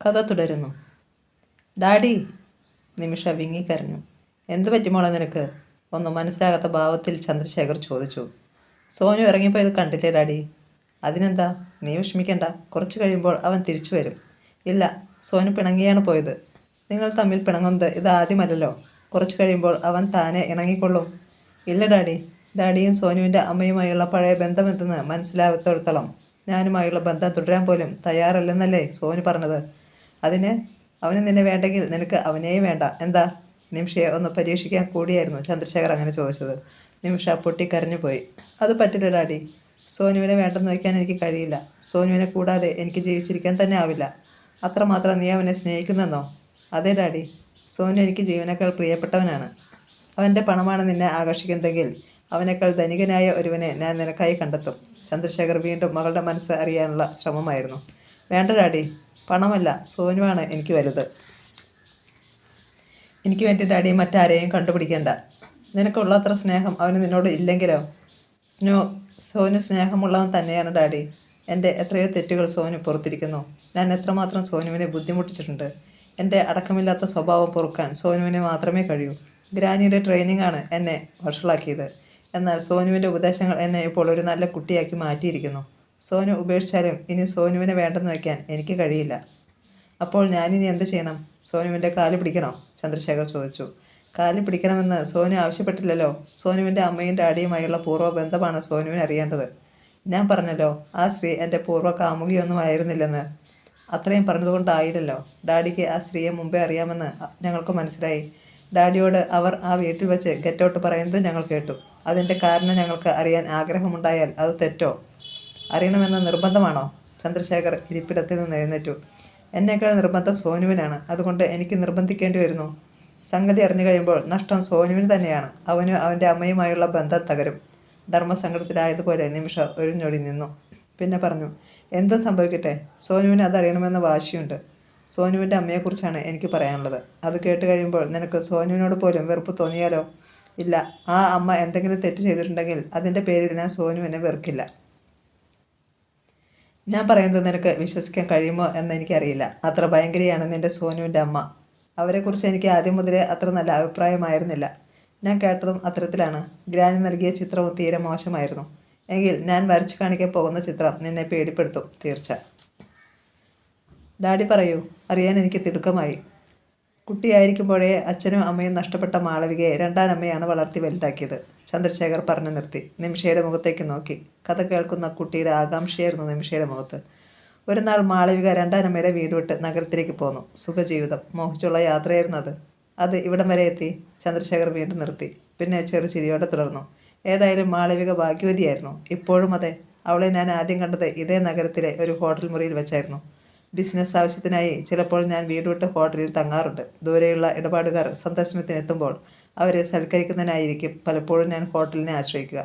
കഥ തുടരുന്നു. ഡാഡി, നിമിഷ വിങ്ങിക്കരഞ്ഞു. എന്തു പറ്റി മോളെ നിനക്ക്? ഒന്നും മനസ്സിലാകാത്ത ഭാവത്തിൽ ചന്ദ്രശേഖർ ചോദിച്ചു. സോനു ഇറങ്ങിപ്പോയത് കണ്ടില്ലേ ഡാഡി? അതിനെന്താ, നീ വിഷമിക്കണ്ട, കുറച്ച് കഴിയുമ്പോൾ അവൻ തിരിച്ചു വരും. ഇല്ല, സോനു പിണങ്ങിയാണ് പോയത്. നിങ്ങൾ തമ്മിൽ പിണങ്ങുന്നത് ഇതാദ്യമല്ലല്ലോ. കുറച്ച് കഴിയുമ്പോൾ അവൻ താനെ ഇണങ്ങിക്കൊള്ളും. ഇല്ല ഡാഡി, ഡാഡിയും സോനുവിൻ്റെ അമ്മയുമായുള്ള പഴയ ബന്ധമെന്തെന്ന് മനസ്സിലാകത്തോടത്തോളം ഞാനുമായുള്ള ബന്ധം തുടരാൻ പോലും തയ്യാറല്ലെന്നല്ലേ സോനു പറഞ്ഞത്? അതിന് അവന് നിന്നെ വേണ്ടെങ്കിൽ നിനക്ക് അവനെയും വേണ്ട, എന്താ? നിമിഷയെ ഒന്ന് പരീക്ഷിക്കാൻ കൂടിയായിരുന്നു ചന്ദ്രശേഖർ അങ്ങനെ ചോദിച്ചത്. നിമിഷ പൊട്ടിക്കരഞ്ഞു പോയി. അത് പറ്റില്ല ഡാഡി, സോനുവിനെ വേണ്ടെന്ന് വയ്ക്കാൻ എനിക്ക് കഴിയില്ല. സോനുവിനെ കൂടാതെ എനിക്ക് ജീവിച്ചിരിക്കാൻ തന്നെ ആവില്ല. അത്രമാത്രം നീ അവനെ സ്നേഹിക്കുന്നെന്നോ? അതെ ഡാഡി, സോനു എനിക്ക് ജീവനേക്കാൾ പ്രിയപ്പെട്ടവനാണ്. അവൻ്റെ പണമാണ് നിന്നെ ആകർഷിക്കുന്നതെങ്കിൽ അവനേക്കാൾ ധനികനായ ഒരുവനെ ഞാൻ നിനക്കായി കണ്ടെത്തും. ചന്ദ്രശേഖർ വീണ്ടും മകളുടെ മനസ്സ് അറിയാനുള്ള ശ്രമമായിരുന്നു. വേണ്ട ഡാഡി, പണമല്ല, സോനുവാണ് എനിക്ക് വലുത്. എനിക്ക് വേണ്ടി ഡാഡി മറ്റാരെയും കണ്ടുപിടിക്കേണ്ട. നിനക്കുള്ളത്ര സ്നേഹം അവന് നിന്നോട് ഇല്ലെങ്കിലോ? സോനു സ്നേഹമുള്ളവൻ തന്നെയാണ് ഡാഡി. എൻ്റെ എത്രയോ തെറ്റുകൾ സോനു പുറത്തിരിക്കുന്നു. ഞാൻ എത്രമാത്രം സോനുവിനെ ബുദ്ധിമുട്ടിച്ചിട്ടുണ്ട്. എൻ്റെ അടക്കമില്ലാത്ത സ്വഭാവം പൊറുക്കാൻ സോനുവിനെ മാത്രമേ കഴിയൂ. ഗ്രാനിയുടെ ട്രെയിനിങ് ആണ് എന്നെ വഷളാക്കിയത്. എന്നാൽ സോനുവിൻ്റെ ഉപദേശങ്ങൾ എന്നെ ഇപ്പോൾ ഒരു നല്ല കുട്ടിയാക്കി മാറ്റിയിരിക്കുന്നു. സോനു ഉപേക്ഷിച്ചാലും ഇനി സോനുവിനെ വേണ്ടെന്ന് വയ്ക്കാൻ എനിക്ക് കഴിയില്ല. അപ്പോൾ ഞാനിനി എന്ത് ചെയ്യണം? സോനുവിൻ്റെ കാല് പിടിക്കണോ? ചന്ദ്രശേഖർ ചോദിച്ചു. കാല് പിടിക്കണമെന്ന് സോനു ആവശ്യപ്പെട്ടില്ലല്ലോ. സോനുവിൻ്റെ അമ്മയും ഡാഡിയുമായുള്ള പൂർവ്വ ബന്ധമാണ് സോനുവിന് അറിയേണ്ടത്. ഞാൻ പറഞ്ഞല്ലോ, ആ സ്ത്രീ എൻ്റെ പൂർവ്വ കാമുകിയൊന്നും ആയിരുന്നില്ലെന്ന്. അത്രയും പറഞ്ഞതുകൊണ്ടായില്ലല്ലോ. ഡാഡിക്ക് ആ സ്ത്രീയെ മുമ്പേ അറിയാമെന്ന് ഞങ്ങൾക്ക് മനസ്സിലായി. ഡാഡിയോട് അവർ ആ വീട്ടിൽ വെച്ച് ഗെറ്റൗട്ട് പറയുന്നതും ഞങ്ങൾ കേട്ടു. അതിൻ്റെ കാരണം ഞങ്ങൾക്ക് അറിയാൻ ആഗ്രഹമുണ്ടായാൽ അത് തെറ്റോ? അറിയണമെന്ന നിർബന്ധമാണോ? ചന്ദ്രശേഖർ ഇരിപ്പിടത്തിൽ നിന്ന് എഴുന്നേറ്റു. എന്നേക്കാൾ നിർബന്ധം സോനുവിനാണ്. അതുകൊണ്ട് എനിക്ക് നിർബന്ധിക്കേണ്ടി വരുന്നു. സംഗതി അറിഞ്ഞു കഴിയുമ്പോൾ നഷ്ടം സോനുവിന് തന്നെയാണ്. അവനും അവൻ്റെ അമ്മയുമായുള്ള ബന്ധം തകരും. ധർമ്മസങ്കടത്തിലായതുപോലെ നിമിഷ ഒരു ഞൊടി നിന്നു. പിന്നെ പറഞ്ഞു, എന്തും സംഭവിക്കട്ടെ, സോനുവിന് അതറിയണമെന്ന വാശിയുണ്ട്. സോനുവിൻ്റെ അമ്മയെക്കുറിച്ചാണ് എനിക്ക് പറയാനുള്ളത്. അത് കേട്ട് കഴിയുമ്പോൾ നിനക്ക് സോനുവിനോട് പോലും വെറുപ്പ് തോന്നിയാലോ? ഇല്ല, ആ അമ്മ എന്തെങ്കിലും തെറ്റ് ചെയ്തിട്ടുണ്ടെങ്കിൽ അതിൻ്റെ പേരിൽ ഞാൻ സോനുവിനെ വെറുക്കില്ല. ഞാൻ പറയുന്നത് നിനക്ക് വിശ്വസിക്കാൻ കഴിയുമോ എന്ന് എനിക്കറിയില്ല. അത്ര ഭയങ്കരിയാണ് നിൻ്റെ സോനുവിൻ്റെ അമ്മ. അവരെക്കുറിച്ച് എനിക്ക് ആദ്യം മുതലേ അത്ര നല്ല അഭിപ്രായമായിരുന്നില്ല. ഞാൻ കേട്ടതും അത്തരത്തിലാണ്. ഗ്രാനി നൽകിയ ചിത്രവും തീരെ മോശമായിരുന്നു. എങ്കിൽ ഞാൻ വരച്ചു കാണിക്കാൻ പോകുന്ന ചിത്രം നിന്നെ പേടിപ്പെടുത്തും, തീർച്ച. ഡാഡി പറയൂ, അറിയാൻ എനിക്ക് തിടുക്കമായി. കുട്ടിയായിരിക്കുമ്പോഴേ അച്ഛനും അമ്മയും നഷ്ടപ്പെട്ട മാളവികയെ രണ്ടാനമ്മയാണ് വളർത്തി വലുതാക്കിയത്. ചന്ദ്രശേഖർ പറഞ്ഞു നിർത്തി. നിമിഷയുടെ മുഖത്തേക്ക് നോക്കി. കഥ കേൾക്കുന്ന കുട്ടിയുടെ ആകാംക്ഷയായിരുന്നു നിമിഷയുടെ മുഖത്ത്. ഒരു നാൾ മാളവിക രണ്ടാനമ്മയുടെ വീട് വിട്ട് നഗരത്തിലേക്ക് പോന്നു. സുഖജീവിതം മോഹിച്ചുള്ള യാത്രയായിരുന്നു അത്. അത് ഇവിടം വരെ എത്തി. ചന്ദ്രശേഖർ വീണ്ടും നിർത്തി. പിന്നെ ചെറു ചിരിയോടെ തുടർന്നു. ഏതായാലും മാളവിക ഭാഗ്യവതിയായിരുന്നു. ഇപ്പോഴും അതെ. അവളെ ഞാൻ ആദ്യം കണ്ടത് ഇതേ നഗരത്തിലെ ഒരു ഹോട്ടൽ മുറിയിൽ വെച്ചായിരുന്നു. ബിസിനസ് ആവശ്യത്തിനായി ചിലപ്പോൾ ഞാൻ വീട് വിട്ട് ഹോട്ടലിൽ തങ്ങാറുണ്ട്. ദൂരെയുള്ള ഇടപാടുകാർ സന്ദർശനത്തിനെത്തുമ്പോൾ അവരെ സൽക്കരിക്കുന്നതിനായിരിക്കും പലപ്പോഴും ഞാൻ ഹോട്ടലിനെ ആശ്രയിക്കുക.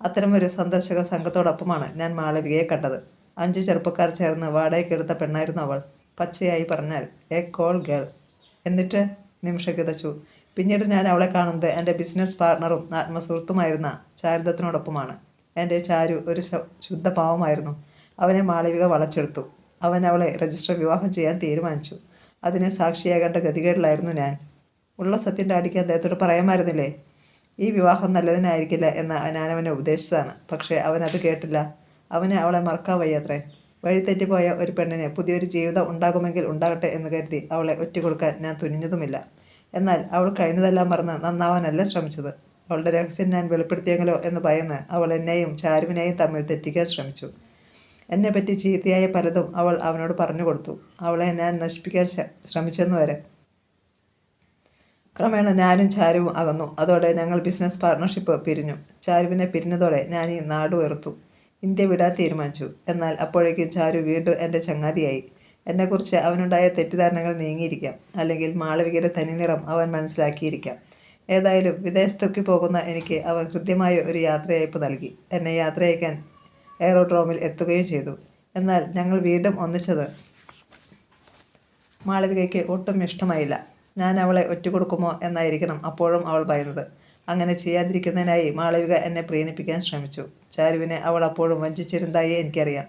അത്തരമൊരു സന്ദർശക സംഘത്തോടൊപ്പമാണ് ഞാൻ മാളവികയെ കണ്ടത്. 5 ചെറുപ്പക്കാർ ചേർന്ന് വാടകയ്ക്കെടുത്ത പെണ്ണായിരുന്നു അവൾ. പച്ചയായി പറഞ്ഞാൽ എ കോൾ ഗേൾ. എന്നിട്ട് നിമിഷ കിതച്ചു. പിന്നീട് ഞാൻ അവളെ കാണുന്നത് എൻ്റെ ബിസിനസ് പാർട്ണറും ആത്മസുഹൃത്തുമായിരുന്ന ചാരുദത്തിനോടൊപ്പമാണ്. എൻ്റെ ചാരു ഒരു ശുദ്ധ പാവമായിരുന്നു. അവനെ മാളവിക വളച്ചെടുത്തു. അവൻ അവളെ രജിസ്റ്റർ വിവാഹം ചെയ്യാൻ തീരുമാനിച്ചു. അതിന് സാക്ഷിയാകേണ്ട ഗതികേടിലായിരുന്നു ഞാൻ. ഉള്ള സത്യം ഡാഡിക്ക് അദ്ദേഹത്തോട് പറയാമായിരുന്നില്ലേ? ഈ വിവാഹം നല്ലതിനായിരിക്കില്ല എന്ന് ഞാനവനെ ഉപദേശിച്ചതാണ്. പക്ഷേ അവൻ അത് കേട്ടില്ല. അവനെ അവളെ മറക്കാൻ വയ്യത്രേ. വഴിതെറ്റിപ്പോയ ഒരു പെണ്ണിന് പുതിയൊരു ജീവിതം ഉണ്ടാകുമെങ്കിൽ ഉണ്ടാകട്ടെ എന്ന് കരുതി അവളെ ഒറ്റുകൊടുക്കാൻ ഞാൻ തുനിഞ്ഞതുമില്ല. എന്നാൽ അവൾ കഴിഞ്ഞതെല്ലാം മറന്ന് നന്നാവാനല്ല ശ്രമിച്ചത്. അവളുടെ രഹസ്യം ഞാൻ വെളിപ്പെടുത്തിയെങ്കിലോ എന്ന് ഭയന്ന് അവൾ എന്നെയും ചാരുവിനെയും തമ്മിൽ തെറ്റിക്കാൻ ശ്രമിച്ചു. എന്നെപ്പറ്റി ചീത്തയായ പലതും അവൾ അവനോട് പറഞ്ഞു കൊടുത്തു. അവളെ ഞാൻ നശിപ്പിക്കാൻ ശ്രമിച്ചെന്നു വരെ. ക്രമേണ ഞാനും ചാരുവും അകന്നു. അതോടെ ഞങ്ങൾ ബിസിനസ് പാർട്ണർഷിപ്പ് പിരിഞ്ഞു. ചാരുവിനെ പിരിഞ്ഞതോടെ ഞാൻ ഈ നാട് വെറുത്തു. ഇന്ത്യ വിടാൻ തീരുമാനിച്ചു. എന്നാൽ അപ്പോഴേക്കും ചാരു വീണ്ടും എൻ്റെ ചങ്ങാതിയായി. എന്നെക്കുറിച്ച് അവനുണ്ടായ തെറ്റിദ്ധാരണകൾ നീങ്ങിയിരിക്കാം. അല്ലെങ്കിൽ മാളവികയുടെ തനിനിറം അവൻ മനസ്സിലാക്കിയിരിക്കാം. ഏതായാലും വിദേശത്തേക്ക് പോകുന്ന എനിക്ക് അവൻ ഹൃദ്യമായ ഒരു യാത്രയയപ്പ് നൽകി. എന്നെ യാത്രയയക്കാൻ എയറോഡ്രോമിൽ എത്തുകയും ചെയ്തു. എന്നാൽ ഞങ്ങൾ വീണ്ടും ഒന്നിച്ചത് മാളവികയ്ക്ക് ഒട്ടും ഇഷ്ടമായില്ല. ഞാൻ അവളെ ഒറ്റുകൊടുക്കുമോ എന്നായിരിക്കണം അപ്പോഴും അവൾ ഭയന്നത്. അങ്ങനെ ചെയ്യാതിരിക്കുന്നതിനായി മാളവിക എന്നെ പ്രീണിപ്പിക്കാൻ ശ്രമിച്ചു. ചാരുവിനെ അവൾ അപ്പോഴും വഞ്ചിച്ചിരുന്നതായി എനിക്കറിയാം.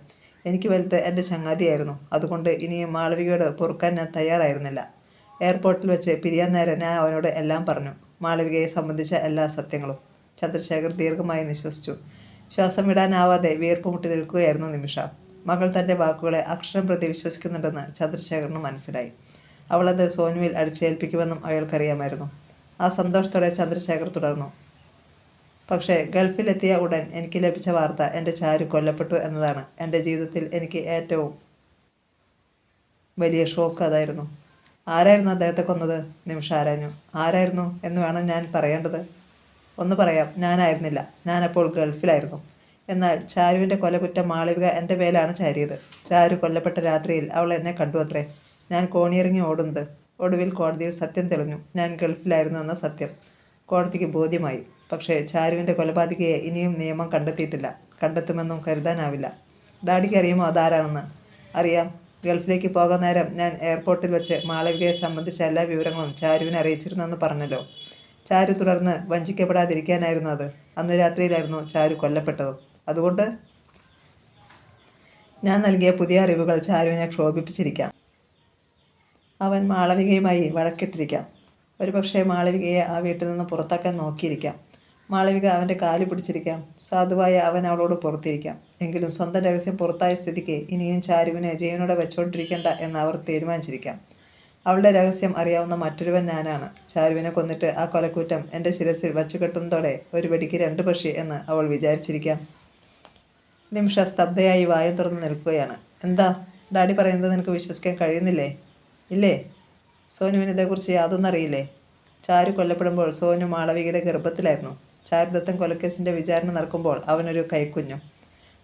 എനിക്ക് വലുത് എൻ്റെ ചങ്ങാതിയായിരുന്നു. അതുകൊണ്ട് ഇനിയും മാളവികയോട് പൊറുക്കാൻ ഞാൻ തയ്യാറായിരുന്നില്ല. എയർപോർട്ടിൽ വെച്ച് പിരിയാൻ നേരം ഞാൻ അവനോട് എല്ലാം പറഞ്ഞു, മാളവികയെ സംബന്ധിച്ച എല്ലാ സത്യങ്ങളും. ചന്ദ്രശേഖർ ദീർഘമായി നിശ്വസിച്ചു. ശ്വാസം വിടാനാവാതെ വീർപ്പ് മുട്ടി നിൽക്കുകയായിരുന്നു നിമിഷ. മകൾ തൻ്റെ വാക്കുകളെ അക്ഷരം പ്രതി വിശ്വസിക്കുന്നുണ്ടെന്ന് ചന്ദ്രശേഖറിന് മനസ്സിലായി. അവളത് സോനുവിൽ അടിച്ചേൽപ്പിക്കുമെന്നും അയാൾക്കറിയാമായിരുന്നു. ആ സന്തോഷത്തോടെ ചന്ദ്രശേഖർ തുടർന്നു. പക്ഷേ ഗൾഫിലെത്തിയ ഉടൻ എനിക്ക് ലഭിച്ച വാർത്ത എൻ്റെ ചാരു കൊല്ലപ്പെട്ടു എന്നതാണ്. എൻ്റെ ജീവിതത്തിൽ എനിക്ക് ഏറ്റവും വലിയ ഷോക്ക് അതായിരുന്നു. ആരായിരുന്നു അദ്ദേഹത്തെ കൊന്നത്? നിമിഷ ആരാഞ്ഞു. ആരായിരുന്നു എന്ന് വേണം ഞാൻ പറയേണ്ടത്? ഒന്ന് പറയാം, ഞാനായിരുന്നില്ല. ഞാനപ്പോൾ ഗൾഫിലായിരുന്നു. എന്നാൽ ചാരുവിൻ്റെ കൊലകുറ്റം മാളവിക എൻ്റെ മേലാണ് ചാരിയത്. ചാരു കൊല്ലപ്പെട്ട രാത്രിയിൽ അവൾ എന്നെ കണ്ടു അത്രേ. ഞാൻ കോണിയിറങ്ങി ഓടുന്നത്. ഒടുവിൽ കോടതിയിൽ സത്യം തെളിഞ്ഞു. ഞാൻ ഗൾഫിലായിരുന്നു എന്ന സത്യം കോടതിക്ക് ബോധ്യമായി. പക്ഷേ ചാരുവിൻ്റെ കൊലപാതകയെ ഇനിയും നിയമം കണ്ടെത്തിയിട്ടില്ല. കണ്ടെത്തുമെന്നും കരുതാനാവില്ല. ഡാഡിക്ക് അറിയുമോ അതാരാണെന്ന്? അറിയാം. ഗൾഫിലേക്ക് പോകാൻ നേരം ഞാൻ എയർപോർട്ടിൽ വെച്ച് മാളവികയെ സംബന്ധിച്ച എല്ലാ വിവരങ്ങളും ചാരുവിനെ അറിയിച്ചിരുന്നെന്ന് പറഞ്ഞല്ലോ. ചാരു തുടർന്ന് വഞ്ചിക്കപ്പെടാതിരിക്കാനായിരുന്നു അത്. അന്ന് രാത്രിയിലായിരുന്നു ചാരു കൊല്ലപ്പെട്ടതും. അതുകൊണ്ട് ഞാൻ നൽകിയ പുതിയ അറിവുകൾ ചാരുവിനെ ക്ഷോഭിപ്പിച്ചിരിക്കാം. അവൻ മാളവികയുമായി വഴക്കിട്ടിരിക്കാം. ഒരുപക്ഷെ മാളവികയെ ആ വീട്ടിൽ നിന്ന് പുറത്താക്കാൻ നോക്കിയിരിക്കാം. മാളവിക അവൻ്റെ കാല് പിടിച്ചിരിക്കാം. സാധുവായ അവൻ അവളോട് പുറത്തിരിക്കാം. എങ്കിലും സ്വന്തം രഹസ്യം പുറത്തായ സ്ഥിതിക്ക് ഇനിയും ചാരുവിനെ ജീവനോടെ വെച്ചോണ്ടിരിക്കേണ്ട എന്ന് അവർ തീരുമാനിച്ചിരിക്കാം. അവളുടെ രഹസ്യം അറിയാവുന്ന മറ്റൊരുവൻ ഞാനാണ്. ചാരുവിനെ കൊന്നിട്ട് ആ കൊലക്കുറ്റം എൻ്റെ ശിരസിൽ വച്ചുകെട്ടുന്നതോടെ ഒരു വെടിക്ക് 2 പക്ഷി എന്ന് അവൾ വിചാരിച്ചിരിക്കാം. നിമിഷ സ്തബ്ധയായി വായ തുറന്ന് നിൽക്കുകയാണ്. എന്താ ഡാഡി പറയുന്നത് നിനക്ക് വിശ്വസിക്കാൻ കഴിയുന്നില്ലേ? ഇല്ലേ? സോനുവിന് ഇതേക്കുറിച്ച് യാതൊന്നും അറിയില്ലേ? ചാരു കൊല്ലപ്പെടുമ്പോൾ സോനു മാളവികയുടെ ഗർഭത്തിലായിരുന്നു. ചാരുദത്തൻ കൊലക്കേസിൻ്റെ വിചാരണ നടക്കുമ്പോൾ അവനൊരു കൈക്കുഞ്ഞും.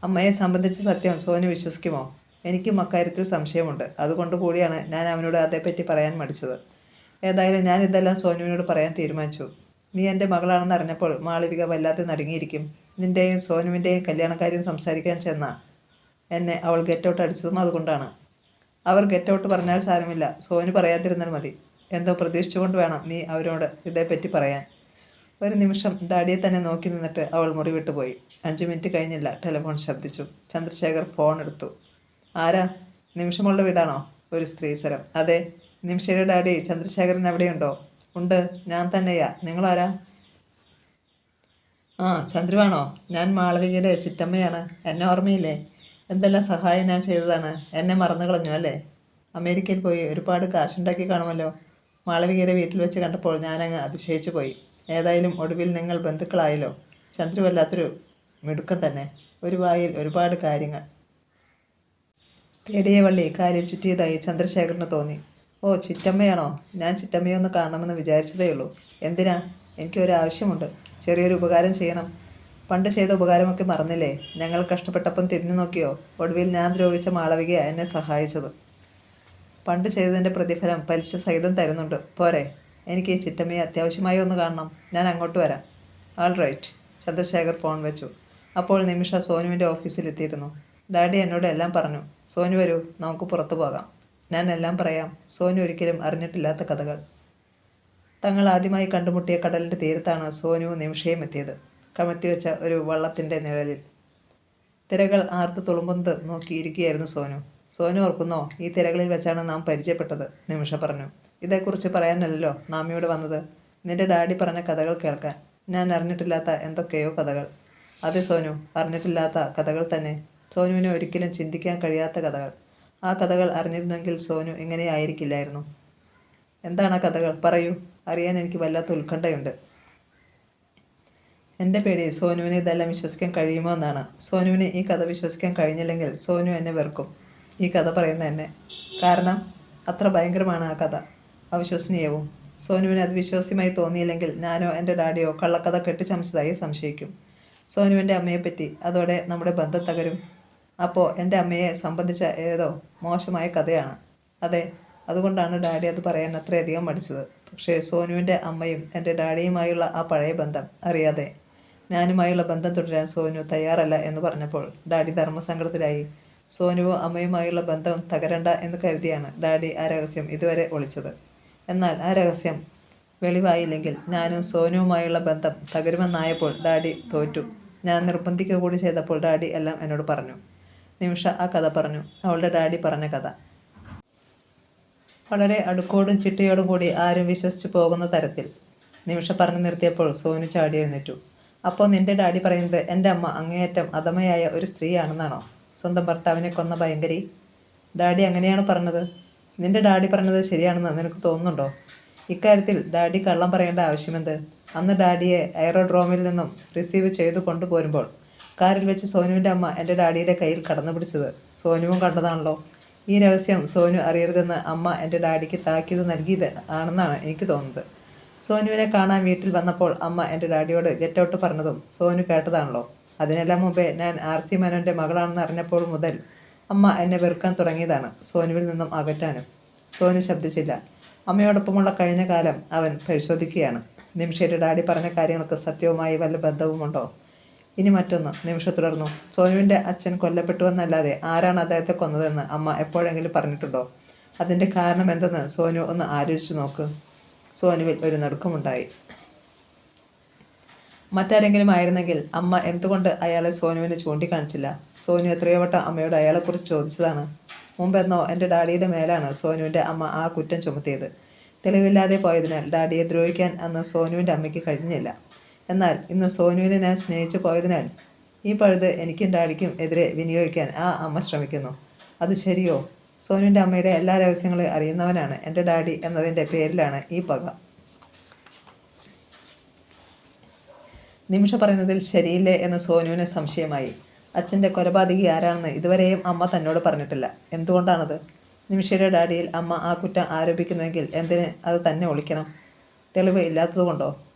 അമ്മയെ സംബന്ധിച്ച സത്യം സോനു വിശ്വസിക്കുമോ? എനിക്കും അക്കാര്യത്തിൽ സംശയമുണ്ട്. അതുകൊണ്ട് കൂടിയാണ് ഞാൻ അവനോട് അതേപ്പറ്റി പറയാൻ മടിച്ചത്. ഏതായാലും ഞാൻ ഇതെല്ലാം സോനുവിനോട് പറയാൻ തീരുമാനിച്ചു. നീ എൻ്റെ മകളാണെന്ന് അറിഞ്ഞപ്പോൾ മാളവിക വല്ലാതെ നടുങ്ങിയിരിക്കും. നിൻ്റെയും സോനുവിൻ്റെയും കല്യാണക്കാര്യം സംസാരിക്കാൻ ചെന്ന എന്നെ അവൾ ഗെറ്റൗട്ട് അടിച്ചതും അതുകൊണ്ടാണ്. അവർ ഗെറ്റൗട്ട് പറഞ്ഞാൽ സാരമില്ല, സോനു പറയാതിരുന്നാൽ മതി. എന്തോ പ്രതീക്ഷിച്ചുകൊണ്ട് വേണം നീ അവരോട് ഇതേപ്പറ്റി പറയാൻ. ഒരു നിമിഷം ഡാഡിയെ തന്നെ നോക്കി നിന്നിട്ട് അവൾ മുറി വിട്ടുപോയി. 5 മിനിറ്റ് കഴിഞ്ഞില്ല. ടെലിഫോൺ ശബ്ദിച്ചു. ചന്ദ്രശേഖർ ഫോൺ എടുത്തു. ആരാ? നിമിഷമുള്ള വീടാണോ? ഒരു സ്ത്രീസ്വരം. അതെ. നിമിഷയുടെ ഡാഡി ചന്ദ്രശേഖരൻ എവിടെയുണ്ടോ? ഉണ്ട്, ഞാൻ തന്നെയാ. നിങ്ങളാരാ? ആ, ചന്ദ്രുവാണോ? ഞാൻ മാളവികയുടെ ചിറ്റമ്മയാണ്. എന്നെ ഓർമ്മയില്ലേ? എന്തെല്ലാം സഹായം ഞാൻ ചെയ്തതാണ്. എന്നെ മറന്നു കളഞ്ഞു അല്ലേ? അമേരിക്കയിൽ പോയി ഒരുപാട് കാശുണ്ടാക്കി കാണുമല്ലോ. മാളവികയുടെ വീട്ടിൽ വെച്ച് കണ്ടപ്പോൾ ഞാനങ്ങ് അതിശയിച്ചു പോയി. ഏതായാലും ഒടുവിൽ നിങ്ങൾ ബന്ധുക്കളായല്ലോ. ചന്ദ്രു വല്ലാത്തൊരു മിടുക്കം തന്നെ. ഒരു വായിൽ ഒരുപാട് കാര്യങ്ങൾ. തേടിയ വള്ളി കാലിൽ ചുറ്റിയതായി ചന്ദ്രശേഖരന് തോന്നി. ഓ, ചിറ്റമ്മയാണോ? ഞാൻ ചിറ്റമ്മയൊന്ന് കാണണമെന്ന് വിചാരിച്ചതേ ഉള്ളൂ. എന്തിനാ? എനിക്കൊരാവശ്യമുണ്ട്. ചെറിയൊരു ഉപകാരം ചെയ്യണം. പണ്ട് ചെയ്ത ഉപകാരമൊക്കെ മറന്നില്ലേ? ഞങ്ങൾ കഷ്ടപ്പെട്ടപ്പം തിരിഞ്ഞു നോക്കിയോ? ഒടുവിൽ ഞാൻ ദ്രോഹിച്ച മാളവികയെ എന്നെ സഹായിച്ചത്. പണ്ട് ചെയ്തതിൻ്റെ പ്രതിഫലം പലിശ സഹിതം തരുന്നുണ്ട്. പോരെ? എനിക്ക് ഈ ചിറ്റമ്മയെ അത്യാവശ്യമായി ഒന്ന് കാണണം. ഞാൻ അങ്ങോട്ട് വരാം. ആൾ റൈറ്റ്. ചന്ദ്രശേഖർ ഫോൺ വെച്ചു. അപ്പോൾ നിമിഷ സോനുവിൻ്റെ ഓഫീസിലെത്തിയിരുന്നു. ഡാഡി എന്നോട് എല്ലാം പറഞ്ഞു. സോനു വരൂ, നമുക്ക് പുറത്തു പോകാം. ഞാൻ എല്ലാം പറയാം. സോനു ഒരിക്കലും അറിഞ്ഞിട്ടില്ലാത്ത കഥകൾ. തങ്ങൾ ആദ്യമായി കണ്ടുമുട്ടിയ കടലിൻ്റെ തീരത്താണ് സോനുവും നിമിഷയും എത്തിയത്. കമത്തിവെച്ച ഒരു വള്ളത്തിൻ്റെ നിഴലിൽ തിരകൾ ആർത്ത് തുളുമ്പുന്നത് നോക്കിയിരിക്കുകയായിരുന്നു സോനു. സോനു ഓർക്കുന്നോ? ഈ തിരകളിൽ വെച്ചാണ് നാം പരിചയപ്പെട്ടത്. നിമിഷ പറഞ്ഞു. ഇതേക്കുറിച്ച് പറയാനല്ലോ നാം ഇവിടെ വന്നത്. നിന്റെ ഡാഡി പറഞ്ഞ കഥകൾ കേൾക്കാൻ. ഞാൻ അറിഞ്ഞിട്ടില്ലാത്ത എന്തൊക്കെയോ കഥകൾ. അതെ സോനു, അറിഞ്ഞിട്ടില്ലാത്ത കഥകൾ തന്നെ. സോനുവിന് ഒരിക്കലും ചിന്തിക്കാൻ കഴിയാത്ത കഥകൾ. ആ കഥകൾ അറിഞ്ഞിരുന്നെങ്കിൽ സോനു ഇങ്ങനെയായിരിക്കില്ലായിരുന്നു. എന്താണ് ആ കഥകൾ? പറയൂ. അറിയാൻ എനിക്ക് വല്ലാത്ത ഉത്കണ്ഠയുണ്ട്. എൻ്റെ പേടി സോനുവിന് ഇതെല്ലാം വിശ്വസിക്കാൻ കഴിയുമോ എന്നാണ്. സോനുവിന് ഈ കഥ വിശ്വസിക്കാൻ കഴിഞ്ഞില്ലെങ്കിൽ സോനു എന്നെ വെറുക്കും. ഈ കഥ പറയുന്ന എന്നെ. കാരണം അത്ര ഭയങ്കരമാണ് ആ കഥ. അവിശ്വസനീയവും. സോനുവിന് അത് വിശ്വാസ്യമായി തോന്നിയില്ലെങ്കിൽ ഞാനോ എൻ്റെ ഡാഡിയോ കള്ളക്കഥ കെട്ടിച്ചമച്ചതായി സംശയിക്കും. സോനുവിൻ്റെ അമ്മയെപ്പറ്റി. അതോടെ നമ്മുടെ ബന്ധം തകരും. അപ്പോൾ എൻ്റെ അമ്മയെ സംബന്ധിച്ച ഏതോ മോശമായ കഥയാണ്. അതെ, അതുകൊണ്ടാണ് ഡാഡി അത് പറയാൻ അത്രയധികം മടിച്ചത്. പക്ഷേ സോനുവിൻ്റെ അമ്മയും എൻ്റെ ഡാഡിയുമായുള്ള ആ പഴയ ബന്ധം അറിയാതെ ഞാനുമായുള്ള ബന്ധം തുടരാൻ സോനു തയ്യാറല്ല എന്ന് പറഞ്ഞപ്പോൾ ഡാഡി ധർമ്മസങ്കടത്തിലായി. സോനുവും അമ്മയുമായുള്ള ബന്ധം തകരണ്ട എന്ന് കരുതിയാണ് ഡാഡി ആ രഹസ്യം ഇതുവരെ ഒളിച്ചത്. എന്നാൽ ആ രഹസ്യം വെളിവായില്ലെങ്കിൽ ഞാനും സോനുവുമായുള്ള ബന്ധം തകരുമെന്നായപ്പോൾ ഡാഡി തോറ്റു. ഞാൻ നിർബന്ധിക്കുക കൂടി ചെയ്തപ്പോൾ ഡാഡി എല്ലാം എന്നോട് പറഞ്ഞു. നിമിഷ ആ കഥ പറഞ്ഞു. അവളുടെ ഡാഡി പറഞ്ഞ കഥ. വളരെ അടുക്കോടും ചിട്ടയോടും കൂടി ആരും വിശ്വസിച്ചു പോകുന്ന തരത്തിൽ. നിമിഷ പറഞ്ഞു നിർത്തിയപ്പോൾ സോനു ചാടി എഴുന്നേറ്റു. അപ്പോൾ നിന്റെ ഡാഡി പറയുന്നത് എൻ്റെ അമ്മ അങ്ങേയറ്റം അധമയായ ഒരു സ്ത്രീയാണെന്നാണോ? സ്വന്തം ഭർത്താവിനെ കൊന്ന ഭയങ്കരി. ഡാഡി അങ്ങനെയാണ് പറഞ്ഞത്. നിന്റെ ഡാഡി പറഞ്ഞത് ശരിയാണെന്ന് നിനക്ക് തോന്നുന്നുണ്ടോ? ഇക്കാര്യത്തിൽ ഡാഡി കള്ളം പറയേണ്ട ആവശ്യമെന്ത്? അന്ന് ഡാഡിയെ എയറോഡ്രോമിൽ നിന്നും റിസീവ് ചെയ്തു കൊണ്ടുപോരുമ്പോൾ കാറിൽ വെച്ച് സോനുവിൻ്റെ അമ്മ എൻ്റെ ഡാഡിയുടെ കയ്യിൽ കടന്നു പിടിച്ചത് സോനുവും കണ്ടതാണല്ലോ. ഈ രഹസ്യം സോനു അറിയരുതെന്ന് അമ്മ എൻ്റെ ഡാഡിക്ക് താക്കീത് നൽകിയത് ആണെന്നാണ് എനിക്ക് തോന്നുന്നത്. സോനുവിനെ കാണാൻ വീട്ടിൽ വന്നപ്പോൾ അമ്മ എൻ്റെ ഡാഡിയോട് ഗെറ്റ് ഔട്ട് പറഞ്ഞതും സോനു കേട്ടതാണല്ലോ. അതിനെല്ലാം മുമ്പേ ഞാൻ RC മേനോൻ്റെ മകളാണെന്ന് അറിഞ്ഞപ്പോൾ മുതൽ അമ്മ എന്നെ വെറുക്കാൻ തുടങ്ങിയതാണ്, സോനുവിൽ നിന്നും അകറ്റാനും. സോനു ശബ്ദിച്ചില്ല. അമ്മയോടൊപ്പമുള്ള കഴിഞ്ഞ കാലം അവൻ പരിശോധിക്കുകയാണ്. നിമിഷയുടെ ഡാഡി പറഞ്ഞ കാര്യങ്ങൾക്ക് സത്യവുമായി വല്ല ബന്ധവുമുണ്ടോ? ഇനി മറ്റൊന്ന്, നിമിഷ തുടർന്നു. സോനുവിൻ്റെ അച്ഛൻ കൊല്ലപ്പെട്ടുവെന്നല്ലാതെ ആരാണ് അദ്ദേഹത്തെ കൊന്നതെന്ന് അമ്മ എപ്പോഴെങ്കിലും പറഞ്ഞിട്ടുണ്ടോ? അതിൻ്റെ കാരണം എന്തെന്ന് സോനു ഒന്ന് ആലോചിച്ചു നോക്ക്. സോനുവിൽ ഒരു നടുക്കമുണ്ടായി. മറ്റാരെങ്കിലും ആയിരുന്നെങ്കിൽ അമ്മ എന്തുകൊണ്ട് അയാളെ സോനുവിന് ചൂണ്ടിക്കാണിച്ചില്ല? സോനു എത്രയോ വട്ടം അമ്മയോട് അയാളെക്കുറിച്ച് ചോദിച്ചതാണ്. മുമ്പെന്നോ എൻ്റെ ഡാഡിയുടെ മേലാണ് സോനുവിൻ്റെ അമ്മ ആ കുറ്റം ചുമത്തിയത്. തെളിവില്ലാതെ പോയതിനാൽ ഡാഡിയെ ദ്രോഹിക്കാൻ അന്ന് സോനുവിൻ്റെ അമ്മയ്ക്ക് കഴിഞ്ഞില്ല. എന്നാൽ ഇന്ന് സോനുവിനെ ഞാൻ സ്നേഹിച്ചു പോയതിനാൽ ഈ പഴുത് എനിക്കും ഡാഡിക്കും എതിരെ വിനിയോഗിക്കാൻ ആ അമ്മ ശ്രമിക്കുന്നു. അത് ശരിയോ? സോനുവിൻ്റെ അമ്മയുടെ എല്ലാ രഹസ്യങ്ങളും അറിയുന്നവനാണ് എൻ്റെ ഡാഡി എന്നതിൻ്റെ പേരിലാണ് ഈ പക. നിമിഷ പറയുന്നതിൽ ശരിയില്ലേ എന്ന് സോനുവിന് സംശയമായി. അച്ഛൻ്റെ കൊലപാതകി ആരാണെന്ന് ഇതുവരെയും അമ്മ തന്നോട് പറഞ്ഞിട്ടില്ല. എന്തുകൊണ്ടാണത്? നിമിഷയുടെ ഡാഡിയിൽ അമ്മ ആ കുറ്റം ആരോപിക്കുന്നുവെങ്കിൽ എന്തിന് അത് തന്നെ ഒളിക്കണം? തെളിവ് ഇല്ലാത്തതുകൊണ്ടോ?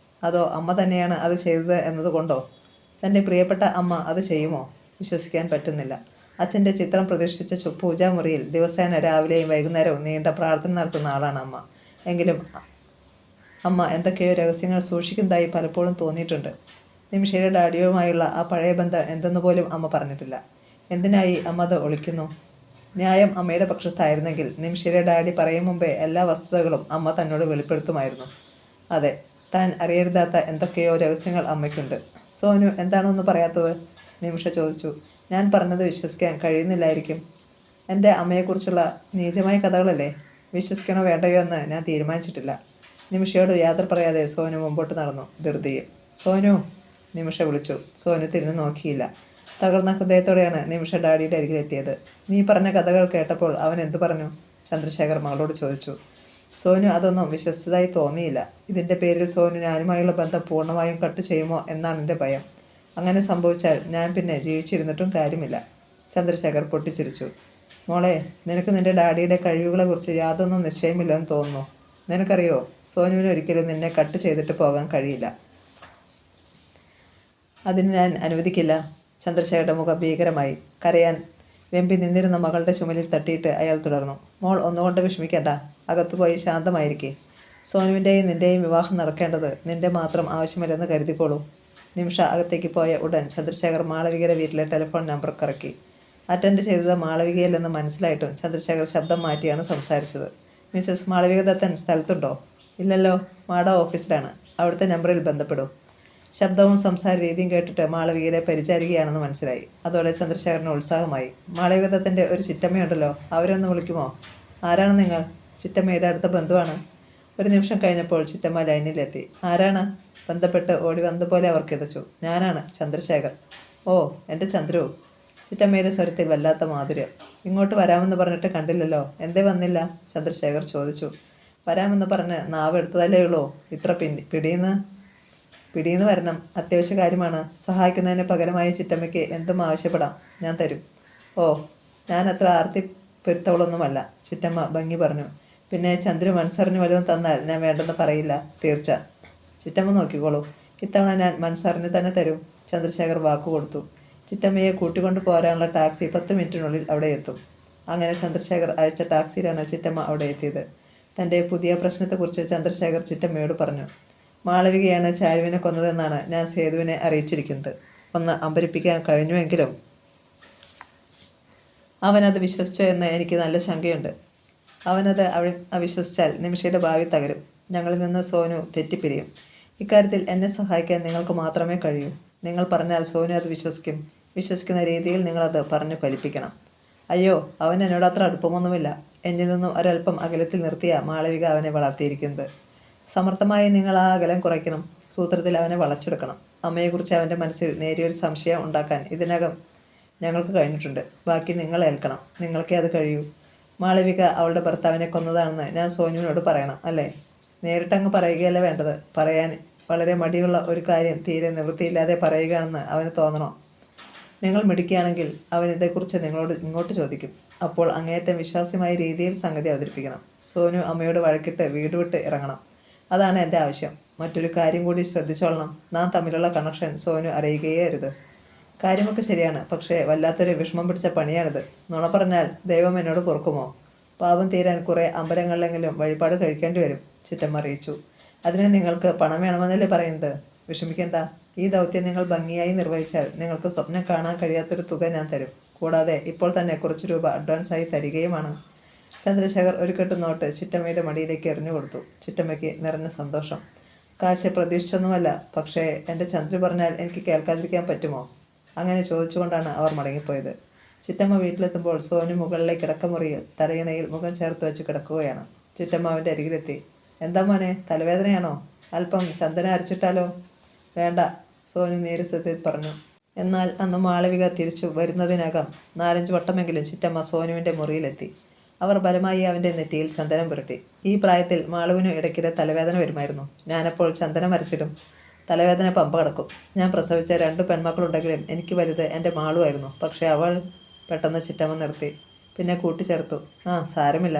അതോ അമ്മ തന്നെയാണ് അത് ചെയ്തത് എന്നതുകൊണ്ടോ? തൻ്റെ പ്രിയപ്പെട്ട അമ്മ അത് ചെയ്യുമോ? വിശ്വസിക്കാൻ പറ്റുന്നില്ല. അച്ഛൻ്റെ ചിത്രം പ്രതിഷ്ഠിച്ച പൂജാമുറിയിൽ ദിവസേന രാവിലെയും വൈകുന്നേരവും നീണ്ട പ്രാർത്ഥന നടത്തുന്ന ആളാണ് അമ്മ. എങ്കിലും അമ്മ എന്തൊക്കെയോ രഹസ്യങ്ങൾ സൂക്ഷിക്കുന്നതായി പലപ്പോഴും തോന്നിയിട്ടുണ്ട്. നിമിഷയുടെ ഡാഡിയുമായുള്ള ആ പഴയ ബന്ധം എന്തെന്ന് പോലും അമ്മ പറഞ്ഞിട്ടില്ല. എന്തിനായി അമ്മ അത് ഒളിക്കുന്നു? ന്യായം അമ്മയുടെ പക്ഷത്തായിരുന്നെങ്കിൽ നിമിഷയുടെ ഡാഡി പറയും മുമ്പേ എല്ലാ വസ്തുതകളും അമ്മ തന്നോട് വെളിപ്പെടുത്തുമായിരുന്നു. അതെ, താൻ അറിയരുതാത്ത എന്തൊക്കെയോ രഹസ്യങ്ങൾ അമ്മയ്ക്കുണ്ട്. സോനു എന്താണൊന്നും പറയാത്തത്? നിമിഷ ചോദിച്ചു. ഞാൻ പറഞ്ഞത് വിശ്വസിക്കാൻ കഴിയുന്നില്ലായിരിക്കും. എൻ്റെ അമ്മയെക്കുറിച്ചുള്ള നീചമായ കഥകളല്ലേ? വിശ്വസിക്കണോ വേണ്ടയോ എന്ന് ഞാൻ തീരുമാനിച്ചിട്ടില്ല. നിമിഷയോട് യാത്ര പറയാതെ സോനു മുമ്പോട്ട് നടന്നു ധൃതിയിൽ. സോനു, നിമിഷ വിളിച്ചു. സോനു തിരിഞ്ഞു നോക്കിയില്ല. തകർന്ന ഹൃദയത്തോടെയാണ് നിമിഷ ഡാഡിയുടെ അരികിലെത്തിയത്. നീ പറഞ്ഞ കഥകൾ കേട്ടപ്പോൾ അവൻ എന്തു പറഞ്ഞു? ചന്ദ്രശേഖർ മകളോട് ചോദിച്ചു. സോനു അതൊന്നും വിശ്വസിച്ചതായി തോന്നിയില്ല. ഇതിൻ്റെ പേരിൽ സോനു ഞാനുമായുള്ള ബന്ധം പൂർണ്ണമായും കട്ട് ചെയ്യുമോ എന്നാണ് എൻ്റെ ഭയം. അങ്ങനെ സംഭവിച്ചാൽ ഞാൻ പിന്നെ ജീവിച്ചിരുന്നിട്ടും കാര്യമില്ല. ചന്ദ്രശേഖർ പൊട്ടിച്ചിരിച്ചു. മോളെ, നിനക്ക് നിൻ്റെ ഡാഡിയുടെ കഴിവുകളെക്കുറിച്ച് യാതൊന്നും നിശ്ചയമില്ലെന്ന് തോന്നുന്നു. നിനക്കറിയോ, സോനുവിന് ഒരിക്കലും നിന്നെ കട്ട് ചെയ്തിട്ട് പോകാൻ കഴിയില്ല. അതിന് ഞാൻ അനുവദിക്കില്ല. ചന്ദ്രശേഖരുടെ മുഖം ഭീകരമായി. കരയാൻ വെമ്പി നിന്നിരുന്ന മകളുടെ ചുമലിൽ തട്ടിയിട്ട് അയാൾ തുടർന്നു. മോൾ ഒന്നുകൊണ്ട് വിഷമിക്കേണ്ട. അകത്തുപോയി ശാന്തമായിരിക്കെ. സോനുവിൻ്റെയും നിൻ്റെയും വിവാഹം നടക്കേണ്ടത് നിൻ്റെ മാത്രം ആവശ്യമില്ലെന്ന് കരുതിക്കോളൂ. നിമിഷ അകത്തേക്ക് പോയ ഉടൻ ചന്ദ്രശേഖർ മാളവികയുടെ വീട്ടിലെ ടെലിഫോൺ നമ്പർ കറക്കി. അറ്റൻഡ് ചെയ്തത് മാളവികയില്ലെന്ന് മനസ്സിലായിട്ടും ചന്ദ്രശേഖർ ശബ്ദം മാറ്റിയാണ് സംസാരിച്ചത്. മിസ്സസ് മാളവിക ദത്തൻ സ്ഥലത്തുണ്ടോ? ഇല്ലല്ലോ, മാഡം ഓഫീസിലാണ്. അവിടുത്തെ നമ്പറിൽ ബന്ധപ്പെടും. ശബ്ദവും സംസാര രീതിയും കേട്ടിട്ട് മാളവികയുടെ പരിചാരികയാണെന്ന് മനസ്സിലായി. അതോടെ ചന്ദ്രശേഖരന് ഉത്സാഹമായി. മാളവിക ദത്തൻ്റെ ഒരു ചിറ്റമ്മയുണ്ടല്ലോ, അവരൊന്ന് വിളിക്കുമോ? ആരാണ് നിങ്ങൾ? ചിറ്റമ്മയുടെ അടുത്ത ബന്ധുവാണ്. ഒരു നിമിഷം കഴിഞ്ഞപ്പോൾ ചിറ്റമ്മ ലൈനിലെത്തി. ആരാണ്? ബന്ധപ്പെട്ട് ഓടി വന്ന പോലെ അവർ കിതച്ചു. ഞാനാണ്, ചന്ദ്രശേഖർ. ഓ, എൻ്റെ ചന്ദ്രു. ചിറ്റമ്മയുടെ സ്വരത്തിൽ വല്ലാത്ത മാധുര്യം. ഇങ്ങോട്ട് വരാമെന്ന് പറഞ്ഞിട്ട് കണ്ടില്ലല്ലോ, എന്തേ വന്നില്ല? ചന്ദ്രശേഖർ ചോദിച്ചു. വരാമെന്ന് പറഞ്ഞ് നാവ് എടുത്തതല്ലേ ഉള്ളൂ, ഇത്ര പിടിയെന്ന് വരണം. അത്യാവശ്യ കാര്യമാണ്. സഹായിക്കുന്നതിന് പകരമായി ചിറ്റമ്മയ്ക്ക് എന്തും ആവശ്യപ്പെടാം, ഞാൻ തരും. ഓ, ഞാൻ അത്ര ആർത്തി പെരുത്തവളൊന്നുമല്ല, ചിറ്റമ്മ ഭംഗി പറഞ്ഞു. പിന്നെ ചന്ദ്രു മനസ്സറിഞ്ഞ് വലുതും തന്നാൽ ഞാൻ വേണ്ടെന്ന് പറയില്ല, തീർച്ച. ചിറ്റമ്മ നോക്കിക്കോളൂ, ഇത്തവണ ഞാൻ മനസ്സറിഞ്ഞ് തന്നെ തരും. ചന്ദ്രശേഖർ വാക്കുകൊടുത്തു. ചിറ്റമ്മയെ കൂട്ടിക്കൊണ്ട് പോരാനുള്ള ടാക്സി 10 മിനിറ്റിനുള്ളിൽ അവിടെ എത്തും. അങ്ങനെ ചന്ദ്രശേഖർ അയച്ച ടാക്സിയിലാണ് ചിറ്റമ്മ അവിടെ എത്തിയത്. തൻ്റെ പുതിയ പ്രശ്നത്തെക്കുറിച്ച് ചന്ദ്രശേഖർ ചിറ്റമ്മയോട് പറഞ്ഞു. മാളവികയാണ് ചാരുവിനെ കൊന്നതെന്നാണ് ഞാൻ സേതുവിനെ അറിയിച്ചിരിക്കുന്നത്. ഒന്ന് അമ്പരിപ്പിക്കാൻ കഴിഞ്ഞുവെങ്കിലും അവനത് വിശ്വസിച്ചോ എന്ന് എനിക്ക് നല്ല ശങ്കയുണ്ട്. അവനത് അവിശ്വസിച്ചാൽ നിമിഷയുടെ ഭാവി തകരും. ഞങ്ങളിൽ നിന്ന് സോനു തെറ്റിപ്പിരിയും. ഇക്കാര്യത്തിൽ എന്നെ സഹായിക്കാൻ നിങ്ങൾക്ക് മാത്രമേ കഴിയൂ. നിങ്ങൾ പറഞ്ഞാൽ സോനു അത് വിശ്വസിക്കും. വിശ്വസിക്കുന്ന രീതിയിൽ നിങ്ങളത് പറഞ്ഞു ഫലിപ്പിക്കണം. അയ്യോ, അവൻ എന്നോട് അത്ര അടുപ്പമൊന്നുമില്ല. എന്നിൽ നിന്നും ഒരൽപ്പം അകലത്തിൽ നിർത്തിയ മാളവിക അവനെ വളർത്തിയിരിക്കുന്നത്. സമർത്ഥമായി നിങ്ങൾ ആ അകലം കുറയ്ക്കണം. സൂത്രത്തിൽ അവനെ വളച്ചെടുക്കണം. അമ്മയെക്കുറിച്ച് അവൻ്റെ മനസ്സിൽ നേരിയൊരു സംശയം ഉണ്ടാക്കാൻ ഇതിനകം ഞങ്ങൾക്ക് കഴിഞ്ഞിട്ടുണ്ട്. ബാക്കി നിങ്ങൾ ഏൽക്കണം. നിങ്ങൾക്കേ അത് കഴിയൂ. മാളവിക അവളുടെ ഭർത്താവിനെ കൊന്നതാണെന്ന് ഞാൻ സോനുവിനോട് പറയണം, അല്ലേ? നേരിട്ടങ്ങ് പറയുകയല്ല വേണ്ടത്. പറയാൻ വളരെ മടിയുള്ള ഒരു കാര്യം തീരെ നിവൃത്തിയില്ലാതെ പറയുകയാണെന്ന് അവന് തോന്നണോ? നിങ്ങൾ മിടുക്കിയാണെങ്കിൽ അവൻ ഇതേക്കുറിച്ച് നിങ്ങളോട് ഇങ്ങോട്ട് ചോദിക്കും. അപ്പോൾ അങ്ങേയറ്റം വിശ്വാസ്യമായ രീതിയിൽ സംഗതി അവതരിപ്പിക്കണം. സോനു അമ്മയോട് വഴക്കിട്ട് വീട് വിട്ട് ഇറങ്ങണം. അതാണ് എൻ്റെ ആവശ്യം. മറ്റൊരു കാര്യം കൂടി ശ്രദ്ധിച്ചോളണം. നാം തമ്മിലുള്ള കണക്ഷൻ സോനു അറിയുകയേ അരുത്. കാര്യമൊക്കെ ശരിയാണ്, പക്ഷേ വല്ലാത്തൊരു വിഷമം പിടിച്ച പണിയാണിത്. നുണ പറഞ്ഞാൽ ദൈവം എന്നോട് പൊറുക്കുമോ? പാപം തീരാൻ കുറേ അമ്പലങ്ങളിലെങ്കിലും വഴിപാട് കഴിക്കേണ്ടി വരും, ചിറ്റമ്മ അറിയിച്ചു. അതിന് നിങ്ങൾക്ക് പണം വേണമെന്നല്ലേ പറയുന്നത്? വിഷമിക്കേണ്ട. ഈ ദൗത്യം നിങ്ങൾ ഭംഗിയായി നിർവഹിച്ചാൽ നിങ്ങൾക്ക് സ്വപ്നം കാണാൻ കഴിയാത്തൊരു തുക ഞാൻ തരും. കൂടാതെ ഇപ്പോൾ തന്നെ കുറച്ച് രൂപ അഡ്വാൻസായി തരികയുമാണ്. ചന്ദ്രശേഖർ ഒരു കെട്ട് നോട്ട് ചിറ്റമ്മയുടെ മടിയിലേക്ക് എറിഞ്ഞു കൊടുത്തു. ചിറ്റമ്മയ്ക്ക് നിറഞ്ഞ സന്തോഷം. കാശ് പ്രതീക്ഷിച്ചൊന്നുമല്ല, പക്ഷേ എൻ്റെ ചന്ദ്ര പറഞ്ഞാൽ എനിക്ക് കേൾക്കാതിരിക്കാൻ പറ്റുമോ? അങ്ങനെ ചോദിച്ചുകൊണ്ടാണ് അവർ മടങ്ങിപ്പോയത്. ചിറ്റമ്മ വീട്ടിലെത്തുമ്പോൾ സോനു മുകളിലെ കിടക്കമുറിയിൽ തലയിണയിൽ മുഖം ചേർത്ത് വെച്ച് കിടക്കുകയാണ്. ചിറ്റമ്മ അവൻ്റെ അരികിലെത്തി. എന്താ മോനെ, തലവേദനയാണോ? അല്പം ചന്ദന അരച്ചിട്ടാലോ? വേണ്ട, സോനു നീരസത്തിൽ പറഞ്ഞു. എന്നാൽ അന്ന് മാളവിക തിരിച്ചു വരുന്നതിനകം 4-5 വട്ടമെങ്കിലും ചിറ്റമ്മ സോനുവിൻ്റെ മുറിയിലെത്തി. അവർ ബലമായി അവൻ്റെ നെറ്റിയിൽ ചന്ദനം പുരട്ടി. ഈ പ്രായത്തിൽ മാളുവിന് ഇടയ്ക്കിടെ തലവേദന വരുമായിരുന്നു. ഞാനപ്പോൾ ചന്ദനം അരച്ചിടും. തലവേദന പമ്പ കിടക്കും. ഞാൻ പ്രസവിച്ച 2 പെൺമക്കളുണ്ടെങ്കിലും എനിക്ക് വലുത് എൻ്റെ മാളുവായിരുന്നു. പക്ഷേ അവൾ പെട്ടെന്ന് ചിറ്റമ്മ നിർത്തി. പിന്നെ കൂട്ടിച്ചേർത്തു. ആ, സാരമില്ല.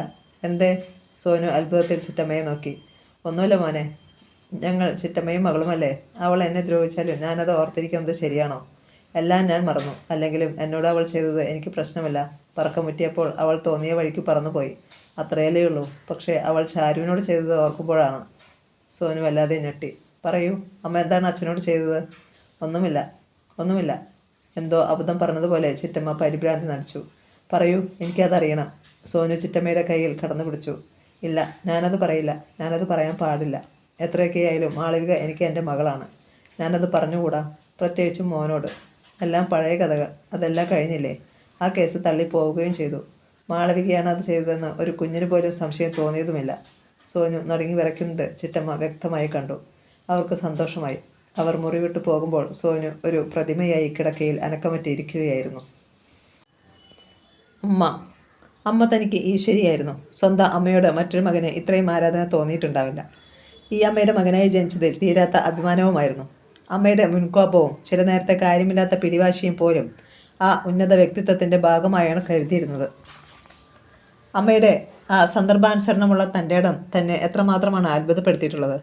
എന്തേ? സോനു അത്ഭുതത്തിൽ ചിറ്റമ്മയെ നോക്കി. ഒന്നുമില്ല മോനെ, ഞങ്ങൾ ചിറ്റമ്മയും മകളുമല്ലേ. അവൾ എന്നെ ദ്രോഹിച്ചാലും ഞാനത് ഓർത്തിരിക്കുന്നത് ശരിയാണോ? എല്ലാം ഞാൻ മറന്നു. അല്ലെങ്കിലും എന്നോട് അവൾ ചെയ്തത് എനിക്ക് പ്രശ്നമില്ല. പറക്കമുറ്റിയപ്പോൾ അവൾ തോന്നിയ വഴിക്ക് പറന്നുപോയി, അത്രയല്ലേ ഉള്ളൂ. പക്ഷേ അവൾ ചാരുവിനോട് ചെയ്തത് ഓർക്കുമ്പോഴാണ്. സോനു വല്ലാതെ ഞെട്ടി. പറയൂ, അമ്മ എന്താണ് അച്ഛനോട് ചെയ്തത്? ഒന്നുമില്ല. എന്തോ അബദ്ധം പറഞ്ഞതുപോലെ ചിറ്റമ്മ പരിഭ്രാന്തി നടിച്ചു. പറയൂ, എനിക്കതറിയണം. സോനു ചിറ്റമ്മയുടെ കയ്യിൽ കടന്നു പിടിച്ചു. ഇല്ല, ഞാനത് പറയില്ല. ഞാനത് പറയാൻ പാടില്ല. എത്രയൊക്കെയായാലും മാളവിക എനിക്ക് എൻ്റെ മകളാണ്. ഞാനത് പറഞ്ഞുകൂടാ, പ്രത്യേകിച്ചും മോനോട്. എല്ലാം പഴയ കഥകൾ. അതെല്ലാം കഴിഞ്ഞില്ലേ? ആ കേസ് തള്ളിപ്പോവുകയും ചെയ്തു. മാളവികയാണ് അത് ചെയ്തതെന്ന് ഒരു കുഞ്ഞിന് പോലും സംശയം തോന്നിയതുമില്ല. സോനു നടുങ്ങി വിറയ്ക്കുന്നത് ചിറ്റമ്മ വ്യക്തമായി കണ്ടു. അവർക്ക് സന്തോഷമായി. അവർ മുറി വിട്ടു പോകുമ്പോൾ സോനു ഒരു പ്രതിമയായി കിടക്കയിൽ അനക്കമറ്റിരിക്കുകയായിരുന്നു. അമ്മ തനിക്ക് ഈശ്വരിയായിരുന്നു. സ്വന്തം അമ്മയോട് മറ്റൊരു മകന് ഇത്രയും ആരാധന തോന്നിയിട്ടുണ്ടാവില്ല. ഈ അമ്മയുടെ മകനായി ജനിച്ചതിൽ തീരാത്ത അഭിമാനവുമായിരുന്നു. അമ്മയുടെ മുൻകോപവും ചില നേരത്തെ കാര്യമില്ലാത്ത പിടിവാശിയും പോലും ആ ഉന്നത വ്യക്തിത്വത്തിൻ്റെ ഭാഗമായാണ് കരുതിയിരുന്നത്. അമ്മയുടെ ആ സന്ദർഭാനുസരണമുള്ള തൻ്റെ ഇടം തന്നെ എത്രമാത്രമാണ് അത്ഭുതപ്പെടുത്തിയിട്ടുള്ളത്.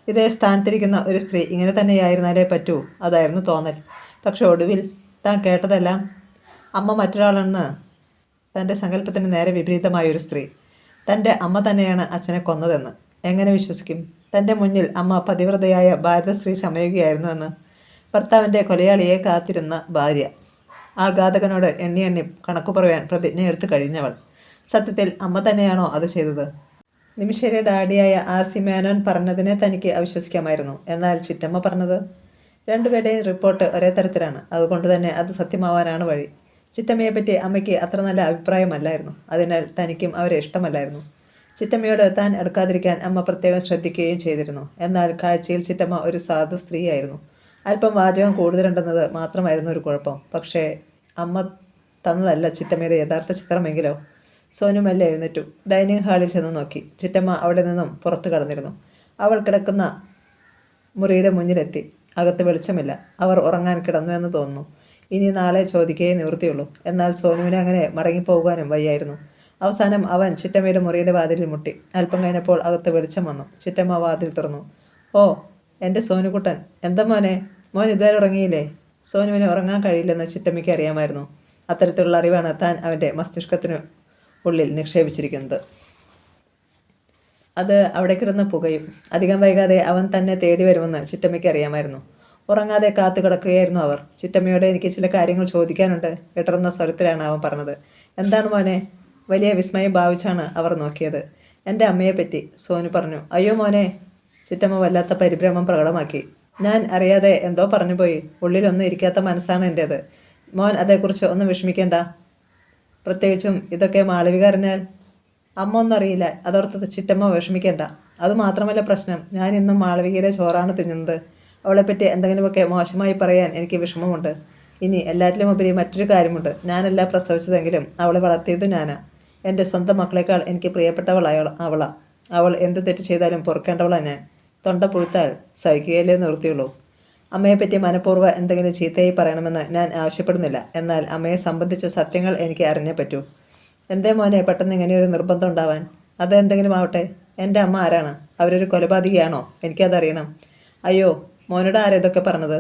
ഇതേ സ്ഥാനത്തിരിക്കുന്ന ഒരു സ്ത്രീ ഇങ്ങനെ തന്നെയായിരുന്നാലേ പറ്റൂ, അതായിരുന്നു തോന്നൽ. പക്ഷെ ഒടുവിൽ താൻ കേട്ടതെല്ലാം അമ്മ മറ്റൊരാളെന്ന് തൻ്റെ സങ്കല്പത്തിന് നേരെ വിപരീതമായൊരു സ്ത്രീ. തൻ്റെ അമ്മ തന്നെയാണ് അച്ഛനെ കൊന്നതെന്ന് എങ്ങനെ വിശ്വസിക്കും? തൻ്റെ മുന്നിൽ അമ്മ പതിവ്രതയായ ഭാരതശ്രീ ചമയുകയായിരുന്നുവെന്ന്. ഭർത്താവിൻ്റെ കൊലയാളിയെ കാത്തിരുന്ന ഭാര്യ, ആ ഘാതകനോട് എണ്ണി എണ്ണി കണക്കു പറയാൻ പ്രതിജ്ഞയെടുത്ത് കഴിഞ്ഞവൾ. സത്യത്തിൽ അമ്മ തന്നെയാണോ അത് ചെയ്തത്? നിമിഷയുടെ ഡാഡിയായ R.C. മേനോൻ പറഞ്ഞതിനെ തനിക്ക് അവിശ്വസിക്കാമായിരുന്നു. എന്നാൽ ചിറ്റമ്മ പറഞ്ഞത്? രണ്ടുപേരുടെയും റിപ്പോർട്ട് ഒരേ തരത്തിലാണ്. അതുകൊണ്ട് തന്നെ അത് സത്യമാവാനാണ് വഴി. ചിറ്റമ്മയെപ്പറ്റി അമ്മയ്ക്ക് അത്ര നല്ല അഭിപ്രായമല്ലായിരുന്നു. അതിനാൽ തനിക്കും അവരെ ഇഷ്ടമല്ലായിരുന്നു. ചിറ്റമ്മയോട് താൻ എടുക്കാതിരിക്കാൻ അമ്മ പ്രത്യേകം ശ്രദ്ധിക്കുകയും ചെയ്തിരുന്നു. എന്നാൽ കാഴ്ചയിൽ ചിറ്റമ്മ ഒരു സാധു സ്ത്രീയായിരുന്നു. അല്പം വാചകം കൂടുതലുണ്ടെന്നത് മാത്രമായിരുന്നു ഒരു കുഴപ്പം. പക്ഷേ അമ്മ തന്നതല്ല ചിറ്റമ്മയുടെ യഥാർത്ഥ ചിത്രമെങ്കിലോ? സോനു മെല്ലെ എഴുന്നേറ്റു. ഡൈനിങ് ഹാളിൽ ചെന്ന് നോക്കി. ചിറ്റമ്മ അവിടെ നിന്നും പുറത്തു കടന്നിരുന്നു. അവൾ കിടക്കുന്ന മുറിയുടെ മുന്നിലെത്തി. അകത്ത് വെളിച്ചമില്ല. അവർ ഉറങ്ങാൻ കിടന്നു എന്ന് തോന്നുന്നു. ഇനി നാളെ ചോദിക്കുകയേ നിവൃത്തിയുള്ളൂ. എന്നാൽ സോനുവിനെ അങ്ങനെ മടങ്ങിപ്പോകാനും വയ്യായിരുന്നു. അവസാനം അവൻ ചിറ്റമ്മയുടെ മുറിയുടെ വാതിലിൽ മുട്ടി. അല്പം കഴിഞ്ഞപ്പോൾ അകത്ത് വെളിച്ചം വന്നു. ചിറ്റമ്മ വാതിൽ തുറന്നു. ഓ, എൻ്റെ സോനുകുട്ടൻ, എന്താ മോനെ? മോൻ ഇതുവരെ ഉറങ്ങിയില്ലേ? സോനുവിന് ഉറങ്ങാൻ കഴിയില്ലെന്ന് ചിറ്റമ്മയ്ക്ക് അറിയാമായിരുന്നു. അത്തരത്തിലുള്ള അറിവാണ് താൻ അവൻ്റെ മസ്തിഷ്കത്തിന് ഉള്ളിൽ നിക്ഷേപിച്ചിരിക്കുന്നത്. അത് അവിടെ കിടന്ന് പുകയും. അധികം വൈകാതെ അവൻ തന്നെ തേടി വരുമെന്ന് ചിറ്റമ്മയ്ക്ക് അറിയാമായിരുന്നു. ഉറങ്ങാതെ കാത്തു കിടക്കുകയായിരുന്നു അവർ. ചിറ്റമ്മയോട് എനിക്ക് ചില കാര്യങ്ങൾ ചോദിക്കാനുണ്ട്, ഇടറുന്ന സ്വരത്തിലാണ് അവൻ പറഞ്ഞത്. എന്താണ് മോനെ? വലിയ വിസ്മയം ഭാവിച്ചാണ് അവർ നോക്കിയത്. എൻ്റെ അമ്മയെപ്പറ്റി, സോനു പറഞ്ഞു. അയ്യോ മോനെ, ചിറ്റമ്മ വല്ലാത്ത പരിഭ്രമം പ്രകടമാക്കി. ഞാൻ അറിയാതെ എന്തോ പറഞ്ഞുപോയി. ഉള്ളിലൊന്നും ഇരിക്കാത്ത മനസ്സാണ് എൻ്റേത്. മോൻ അതേക്കുറിച്ച് ഒന്നും വിഷമിക്കേണ്ട. പ്രത്യേകിച്ചും ഇതൊക്കെ മാളവിക അറിഞ്ഞാൽ. അമ്മ ഒന്നും അറിയില്ല, അതോർത്ത് ചിറ്റമ്മ വിഷമിക്കേണ്ട. അതുമാത്രമല്ല പ്രശ്നം, ഞാൻ ഇന്നും മാളവികയുടെ ചോറാണ് തിന്നുന്നത്. അവളെപ്പറ്റി എന്തെങ്കിലുമൊക്കെ മോശമായി പറയാൻ എനിക്ക് വിഷമമുണ്ട്. ഇനി എല്ലാറ്റിലും ഉപരി മറ്റൊരു കാര്യമുണ്ട്. ഞാനല്ല പ്രസവിച്ചതെങ്കിലും അവളെ വളർത്തിയത് ഞാനാ. എൻ്റെ സ്വന്തം മക്കളെക്കാൾ എനിക്ക് അവളാ. അവൾ എന്ത് തെറ്റ് ചെയ്താലും പൊറുക്കേണ്ടവളാണ് ഞാൻ. തൊണ്ട പുഴുത്താൽ സഹിക്കുകയല്ലേ നിർത്തിയുള്ളൂ. അമ്മയെപ്പറ്റി മനഃപൂർവ്വം എന്തെങ്കിലും ചീത്തയായി പറയണമെന്ന് ഞാൻ ആവശ്യപ്പെടുന്നില്ല. എന്നാൽ അമ്മയെ സംബന്ധിച്ച സത്യങ്ങൾ എനിക്ക് അറിഞ്ഞേ പറ്റൂ. എന്തേ മോനെ പെട്ടെന്ന് ഇങ്ങനെയൊരു നിർബന്ധം ഉണ്ടാവാൻ? അത് എന്തെങ്കിലും ആവട്ടെ. എൻ്റെ അമ്മ ആരാണ്? അവരൊരു കൊലപാതകിയാണോ? എനിക്കതറിയണം. അയ്യോ, മോനോട് ആരാ ഇതൊക്കെ പറഞ്ഞത്?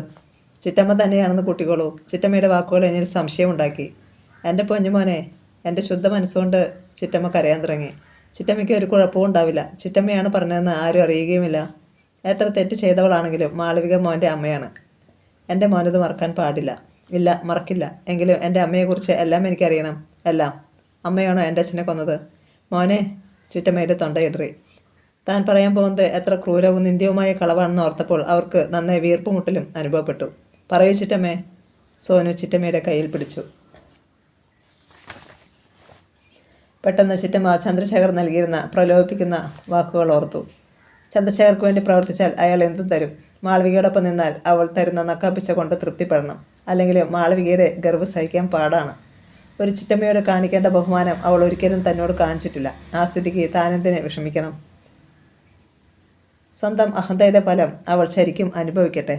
ചിറ്റമ്മ തന്നെയാണെന്ന് കൂട്ടിക്കോളൂ. ചിറ്റമ്മയുടെ വാക്കുകൾ എന്നിൽ സംശയമുണ്ടാക്കി. എൻ്റെ പൊന്നുമോനെ, എൻ്റെ ശുദ്ധ മനസ്സുകൊണ്ട് ചിറ്റമ്മ കരയാൻ തുടങ്ങി. ചിറ്റമ്മയ്ക്ക് ഒരു കുഴപ്പവും ഉണ്ടാവില്ല. ചിറ്റമ്മയാണ് പറഞ്ഞതെന്ന് ആരും അറിയുകയുമില്ല. എത്ര തെറ്റ് ചെയ്തവളാണെങ്കിലും മാളവിക മോൻ്റെ അമ്മയാണ്. എൻ്റെ മോനത് മറക്കാൻ പാടില്ല. ഇല്ല, മറക്കില്ല. എങ്കിലും എൻ്റെ അമ്മയെക്കുറിച്ച് എല്ലാം എനിക്കറിയണം. എല്ലാം. അമ്മയാണോ എൻ്റെ അച്ഛനെ കൊന്നത്? മോനെ, ചിറ്റമ്മയുടെ തൊണ്ടയിടറി. താൻ പറയാൻ പോകുന്നത് എത്ര ക്രൂരവും നിന്ദ്യവുമായ കളവാണെന്ന് ഓർത്തപ്പോൾ അവർക്ക് നന്നായി വീർപ്പുമുട്ടലും അനുഭവപ്പെട്ടു. പറയൂ ചിറ്റമ്മേ. സോനു ചിറ്റമ്മയുടെ കയ്യിൽ പിടിച്ചു. പെട്ടെന്ന് ചിറ്റമ്മ ചന്ദ്രശേഖർ നൽകിയിരുന്ന പ്രലോഭിപ്പിക്കുന്ന വാക്കുകൾ ഓർത്തു. ചന്ദ്രശേഖർക്ക് വേണ്ടി പ്രവർത്തിച്ചാൽ അയാൾ എന്തും തരും. മാളവികയോടൊപ്പം നിന്നാൽ അവൾ തരുന്ന നക്കാപ്പിച്ച കൊണ്ട് തൃപ്തിപ്പെടണം. അല്ലെങ്കിൽ മാളവികയുടെ ഗർവ് സഹിക്കാൻ പാടാണ്. ഒരു ചിറ്റമ്മയോട് കാണിക്കേണ്ട ബഹുമാനം അവൾ ഒരിക്കലും തന്നോട് കാണിച്ചിട്ടില്ല. ആ സ്ഥിതിക്ക് താനെന്തിനെ വിഷമിക്കണം? സ്വന്തം അഹന്തയുടെ ഫലം അവൾ ശരിക്കും അനുഭവിക്കട്ടെ.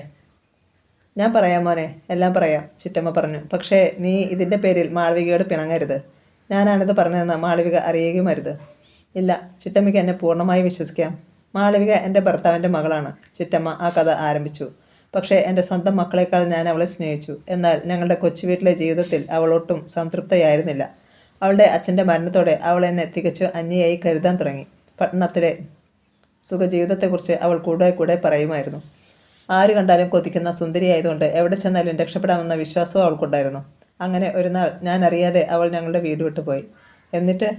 ഞാൻ പറയാം മോനെ, എല്ലാം പറയാം, ചിറ്റമ്മ പറഞ്ഞു. പക്ഷേ നീ ഇതിൻ്റെ പേരിൽ മാളവികയോട് പിണങ്ങരുത്. ഞാനാണിത് പറഞ്ഞതെന്ന് മാളവിക അറിയുകയുമരുത്. ഇല്ല, ചിറ്റമ്മയ്ക്ക് എന്നെ പൂർണ്ണമായി വിശ്വസിക്കാം. മാളവിക എൻ്റെ ഭർത്താവിൻ്റെ മകളാണ്. ചിറ്റമ്മ ആ കഥ ആരംഭിച്ചു. പക്ഷേ എൻ്റെ സ്വന്തം മക്കളെക്കാൾ ഞാൻ അവളെ സ്നേഹിച്ചു. എന്നാൽ ഞങ്ങളുടെ കൊച്ചു വീട്ടിലെ ജീവിതത്തിൽ അവൾ ഒട്ടും സംതൃപ്തയായിരുന്നില്ല. അവളുടെ അച്ഛൻ്റെ മരണത്തോടെ അവൾ എന്നെ തികച്ചു അന്യയായി കരുതാൻ തുടങ്ങി. പട്ടണത്തിലെ സുഖജീവിതത്തെക്കുറിച്ച് അവൾ കൂടെ പറയുമായിരുന്നു. ആര് കണ്ടാലും കൊതിക്കുന്ന സുന്ദരിയായതുകൊണ്ട് എവിടെ ചെന്നാലും രക്ഷപ്പെടാമെന്ന വിശ്വാസവും അവൾക്കുണ്ടായിരുന്നു. അങ്ങനെ ഒരു നാൾ ഞാൻ അറിയാതെ അവൾ ഞങ്ങളുടെ വീട് വിട്ടുപോയി. എന്നിട്ട്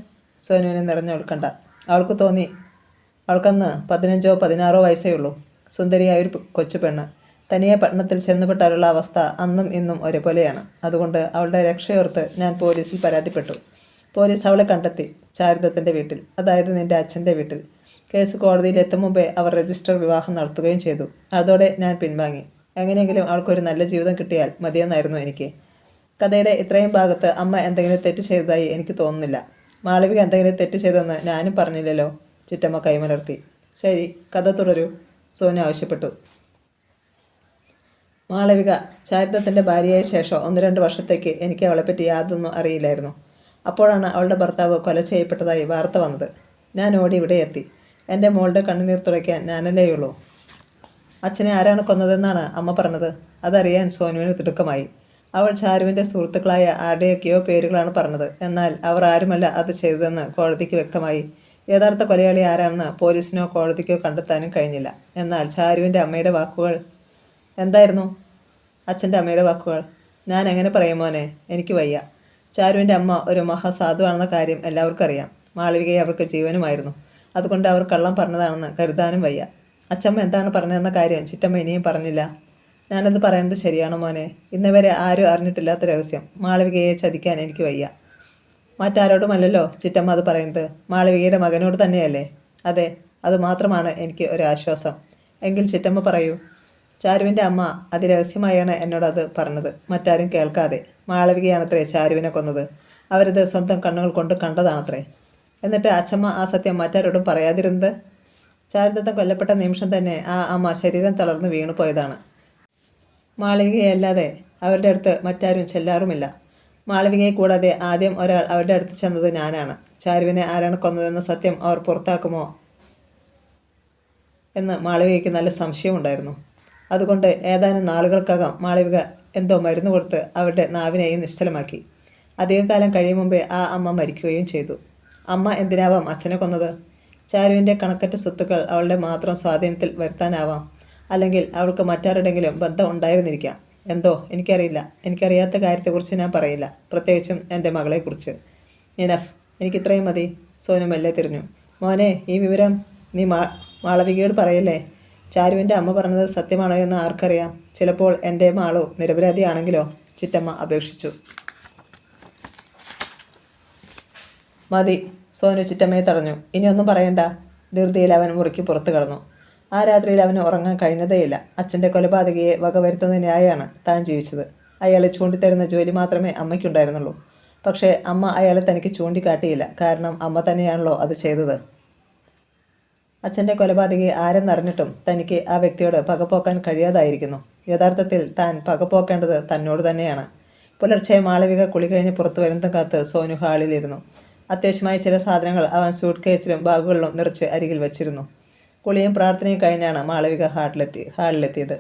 സോനുവിനെ നിറഞ്ഞൊഴുക്കണ്ട. അവൾക്ക് തോന്നി അവൾക്കന്ന് 15-16 വയസ്സേ ഉള്ളൂ. സുന്ദരിയായൊരു കൊച്ചു പെണ്ണ് തനിയെ പട്ടണത്തിൽ ചെന്നുപെട്ടാലുള്ള അവസ്ഥ അന്നും ഇന്നും ഒരേപോലെയാണ്. അതുകൊണ്ട് അവളുടെ രക്ഷയോർത്ത് ഞാൻ പോലീസിൽ പരാതിപ്പെട്ടു. പോലീസ് അവളെ കണ്ടെത്തി. ചാരിതത്തിൻ്റെ വീട്ടിൽ, അതായത് നിൻ്റെ അച്ഛൻ്റെ വീട്ടിൽ. കേസ് കോടതിയിൽ എത്തും മുമ്പേ അവർ രജിസ്റ്റർ വിവാഹം നടത്തുകയും ചെയ്തു. അതോടെ ഞാൻ പിൻവാങ്ങി. എങ്ങനെയെങ്കിലും അവൾക്കൊരു നല്ല ജീവിതം കിട്ടിയാൽ മതിയെന്നായിരുന്നു എനിക്ക്. കഥയുടെ ഇത്രയും ഭാഗത്ത് അമ്മ എന്തെങ്കിലും തെറ്റ് ചെയ്തതായി എനിക്ക് തോന്നുന്നില്ല. മാളവിക എന്തെങ്കിലും തെറ്റ് ചെയ്തെന്ന് ഞാനും പറഞ്ഞില്ലല്ലോ. ചിറ്റമ്മ കൈമലർത്തി. ശരി, കഥ തുടരൂ, സോനു ആവശ്യപ്പെട്ടു. മാളവിക ചാരിത്രത്തിൻ്റെ ഭാര്യയായ ശേഷം 1-2 വർഷത്തേക്ക് എനിക്ക് അവളെപ്പറ്റി യാതൊന്നും അറിയില്ലായിരുന്നു. അപ്പോഴാണ് അവളുടെ ഭർത്താവ് കൊല ചെയ്യപ്പെട്ടതായി വാർത്ത വന്നത്. ഞാൻ ഓടി ഇവിടെ എത്തി. എൻ്റെ മോളുടെ കണ്ണുനീർ തുടയ്ക്കാൻ ഞാനല്ലേയുള്ളൂ. അച്ഛനെ ആരാണ് കൊന്നതെന്നാണ് അമ്മ പറഞ്ഞത്. അതറിയാൻ സോനുവിന് തിടുക്കമായി. അവൾ ചാരുവിൻ്റെ സുഹൃത്തുക്കളായ ആരുടെയൊക്കെയോ പേരുകളാണ് പറഞ്ഞത്. എന്നാൽ അവർ ആരുമല്ല അത് ചെയ്തതെന്ന് കോടതിക്ക് വ്യക്തമായി. യഥാർത്ഥ കൊലയാളി ആരാണെന്ന് പോലീസിനോ കോടതിക്കോ കണ്ടെത്താനും കഴിഞ്ഞില്ല. എന്നാൽ ചാരുവിൻ്റെ അമ്മയുടെ വാക്കുകൾ എന്തായിരുന്നു? അച്ഛൻ്റെ അമ്മയുടെ വാക്കുകൾ ഞാൻ എങ്ങനെ പറയും മോനെ? എനിക്ക് വയ്യ. ചാരുവിൻ്റെ അമ്മ ഒരു മഹാസാധുവാണെന്ന കാര്യം എല്ലാവർക്കും അറിയാം. മാളവികയെ അവർക്ക് ജീവനുമായിരുന്നു. അതുകൊണ്ട് അവർ കള്ളം പറഞ്ഞതാണെന്ന് കരുതാനും വയ്യ. അച്ഛമ്മ എന്താണ് പറഞ്ഞതെന്ന കാര്യം ചിറ്റമ്മ ഇനിയും പറഞ്ഞില്ല. ഞാനത് പറയുന്നത് ശരിയാണോ മോനെ? ഇന്നുവരെ ആരും അറിഞ്ഞിട്ടില്ലാത്ത രഹസ്യം. മാളവികയെ ചതിക്കാൻ എനിക്ക് വയ്യ. മറ്റാരോടുമല്ലല്ലോ ചിറ്റമ്മ അത് പറയുന്നത്. മാളവികയുടെ മകനോട് തന്നെയല്ലേ? അതെ, അത് മാത്രമാണ് എനിക്ക് ഒരു ആശ്വാസം. എങ്കിൽ ചിറ്റമ്മ പറയൂ. ചാരുവിൻ്റെ അമ്മ അതിരഹസ്യമായാണ് എന്നോടത് പറഞ്ഞത്, മറ്റാരും കേൾക്കാതെ. മാളവികയാണത്രേ ചാരുവിനെ കൊന്നത്. അവരത് സ്വന്തം കണ്ണുകൾ കൊണ്ട് കണ്ടതാണത്രേ. എന്നിട്ട് അച്ഛമ്മ ആ സത്യം മറ്റാരോടും പറയാതിരുന്നത്? ചാരുദത്തൻ കൊല്ലപ്പെട്ട നിമിഷം തന്നെ ആ അമ്മ ശരീരം തളർന്ന് വീണുപോയതാണ്. മാളവികയല്ലാതെ അവരുടെ അടുത്ത് മറ്റാരും ചെല്ലാറുമില്ല. മാളവികയെ കൂടാതെ ആദ്യം ഒരാൾ അവരുടെ അടുത്ത് ചെന്നത് ഞാനാണ്. ചാരുവിനെ ആരാണ് കൊന്നതെന്ന സത്യം അവർ പുറത്താക്കുമോ എന്ന് മാളവികയ്ക്ക് നല്ല സംശയമുണ്ടായിരുന്നു. അതുകൊണ്ട് ഏതാനും നാളുകൾക്കകം മാളവിക എന്തോ മരുന്ന് കൊടുത്ത് അവരുടെ നാവിനെയും നിശ്ചലമാക്കി. അധികകാലം കഴിയും മുമ്പേ ആ അമ്മ മരിക്കുകയും ചെയ്തു. അമ്മ എന്തിനാവാം അച്ഛനെ കൊന്നത്? ചാരുവിൻ്റെ കണക്കറ്റ സ്വത്തുക്കൾ അവളുടെ മാത്രം സ്വാധീനത്തിൽ വരുത്താനാവാം. അല്ലെങ്കിൽ അവൾക്ക് മറ്റാരുടെങ്കിലും ബന്ധം ഉണ്ടായിരുന്നിരിക്കാം. എന്തോ എനിക്കറിയില്ല. എനിക്കറിയാത്ത കാര്യത്തെക്കുറിച്ച് ഞാൻ പറയില്ല, പ്രത്യേകിച്ചും എൻ്റെ മകളെക്കുറിച്ച്. ഇനഫ്, എനിക്കിത്രയും മതി. സോനു മെല്ലെ തിരിഞ്ഞു. മോനെ, ഈ വിവരം നീ മാളവികയോട് പറയല്ലേ. ചാരുവിൻ്റെ അമ്മ പറഞ്ഞത് സത്യമാണോ എന്ന് ആർക്കറിയാം? ചിലപ്പോൾ എൻ്റെ മാളു നിരപരാധിയാണെങ്കിലോ? ചിറ്റമ്മ അപേക്ഷിച്ചു. മതി, സോനു ചിറ്റമ്മയെ തടഞ്ഞു. ഇനിയൊന്നും പറയണ്ട. ധൃതിയിൽ അവൻ മുറിക്ക് പുറത്തു കടന്നു. ആ രാത്രിയിൽ അവന് ഉറങ്ങാൻ കഴിഞ്ഞതേയില്ല. അച്ഛൻ്റെ കൊലപാതകയെ വകവരുത്തുന്ന ന്യായമാണ് താൻ ജീവിച്ചത്. അയാളെ ചൂണ്ടിത്തരുന്ന ജോലി മാത്രമേ അമ്മയ്ക്കുണ്ടായിരുന്നുള്ളൂ. പക്ഷേ അമ്മ അയാളെ തനിക്ക് ചൂണ്ടിക്കാട്ടിയില്ല. കാരണം അമ്മ തന്നെയാണല്ലോ അത് ചെയ്തത്. അച്ഛൻ്റെ കൊലപാതകയെ ആരെന്നറിഞ്ഞിട്ടും തനിക്ക് ആ വ്യക്തിയോട് പകപോക്കാൻ കഴിയാതായിരിക്കുന്നു. യഥാർത്ഥത്തിൽ താൻ പകപോക്കേണ്ടത് തന്നോട് തന്നെയാണ്. പുലർച്ചെ മാളവിക കുളി കഴിഞ്ഞ് പുറത്തു വരുന്നതും കാത്ത് സോനു ഹാളിലിരുന്നു. അത്യാവശ്യമായ ചില സാധനങ്ങൾ അവൻ സൂട്ട് കേസിലും ബാഗുകളിലും നിറച്ച് അരികിൽ വച്ചിരുന്നു. കുളിയും പ്രാർത്ഥനയും കഴിഞ്ഞാണ് മാളവിക ഹാളിലെത്തിയത്.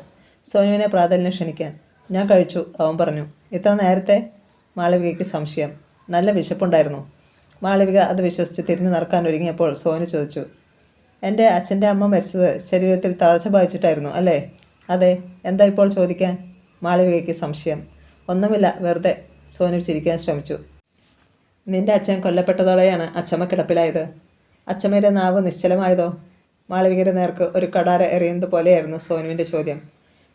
സോനുവിനെ പ്രാതലിന് ക്ഷണിക്കാൻ. ഞാൻ കഴിച്ചു, അവൻ പറഞ്ഞു. ഇത്ര നേരത്തെ? മാളവികയ്ക്ക് സംശയം. നല്ല വിശപ്പുണ്ടായിരുന്നു. മാളവിക അത് വിശ്വസിച്ച് തിരിഞ്ഞു നടക്കാൻ ഒരുങ്ങിയപ്പോൾ സോനു ചോദിച്ചു, എൻ്റെ അച്ഛൻ്റെ അമ്മ മരിച്ചത് ശരീരത്തിൽ തളർച്ച ബാധിച്ചിട്ടായിരുന്നു അല്ലേ? അതെ. എന്താ ഇപ്പോൾ ചോദിക്കാൻ? മാളവികയ്ക്ക് സംശയം. ഒന്നുമില്ല, വെറുതെ. സോനു ചിരിക്കാൻ ശ്രമിച്ചു. നിന്റെ അച്ഛൻ കൊല്ലപ്പെട്ടതോടെയാണ് അച്ചമ്മ കിടപ്പിലായത്. അച്ചമ്മയുടെ നാവ് നിശ്ചലമായതോ? മാളവികയുടെ നേർക്ക് ഒരു കടാര എറിയുന്നത് പോലെയായിരുന്നു സോനുവിൻ്റെ ചോദ്യം.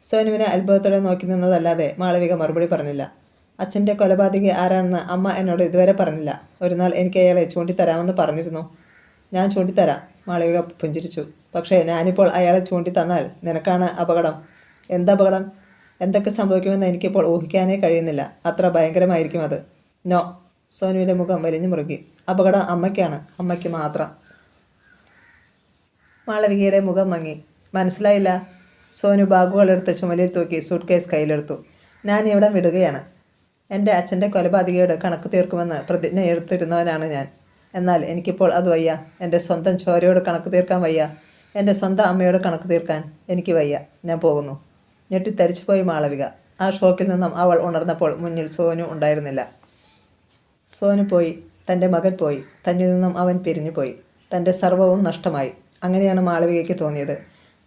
സോനുവിനെ അത്ഭുതത്തോടെ നോക്കി നിന്നതല്ലാതെ മാളവിക മറുപടി പറഞ്ഞില്ല. അച്ഛൻ്റെ കൊലപാതകി ആരാണെന്ന് അമ്മ എന്നോട് ഇതുവരെ പറഞ്ഞില്ല. ഒരു നാൾ എനിക്ക് അയാളെ ചൂണ്ടിത്തരാമെന്ന് പറഞ്ഞിരുന്നു. ഞാൻ ചൂണ്ടിത്തരാം, മാളവിക പുഞ്ചിരിച്ചു. പക്ഷേ ഞാനിപ്പോൾ അയാളെ ചൂണ്ടിത്തന്നാൽ നിനക്കാണ് അപകടം. എന്തപകടം? എന്തൊക്കെ സംഭവിക്കുമെന്ന് എനിക്കിപ്പോൾ ഊഹിക്കാനേ കഴിയുന്നില്ല. അത്ര ഭയങ്കരമായിരിക്കും അത്. നോ. സോനുവിൻ്റെ മുഖം വലിഞ്ഞു മുറുകി. അപകടം അമ്മയ്ക്കാണ്, അമ്മയ്ക്ക് മാത്രം. മാളവികയുടെ മുഖം മങ്ങി. മനസ്സിലായില്ല. സോനു ബാഗുകളെടുത്ത് ചുമലിൽ തൂക്കി സൂട്ട് കേസ് കയ്യിലെടുത്തു. ഞാൻ ഇവിടം വിടുകയാണ്. എൻ്റെ അച്ഛൻ്റെ കൊലപാതകയോട് കണക്ക് തീർക്കുമെന്ന് പ്രതിജ്ഞ എടുത്തിരുന്നവനാണ് ഞാൻ. എന്നാൽ എനിക്കിപ്പോൾ അത് വയ്യ. എൻ്റെ സ്വന്തം ചോരയോട് കണക്ക് തീർക്കാൻ വയ്യ. എൻ്റെ സ്വന്തം അമ്മയോട് കണക്ക് തീർക്കാൻ എനിക്ക് വയ്യ. ഞാൻ പോകുന്നു. ഞെട്ടിത്തരിച്ചുപോയി മാളവിക. ആ ഷോക്കിൽ നിന്നും അവൾ ഉണർന്നപ്പോൾ മുന്നിൽ സോനു ഉണ്ടായിരുന്നില്ല. സോനു പോയി. തൻ്റെ മകൻ പോയി. തന്നിൽ നിന്നും അവൻ പിരിഞ്ഞുപോയി. തൻ്റെ സർവ്വവും നഷ്ടമായി. അങ്ങനെയാണ് മാളവികയ്ക്ക് തോന്നിയത്.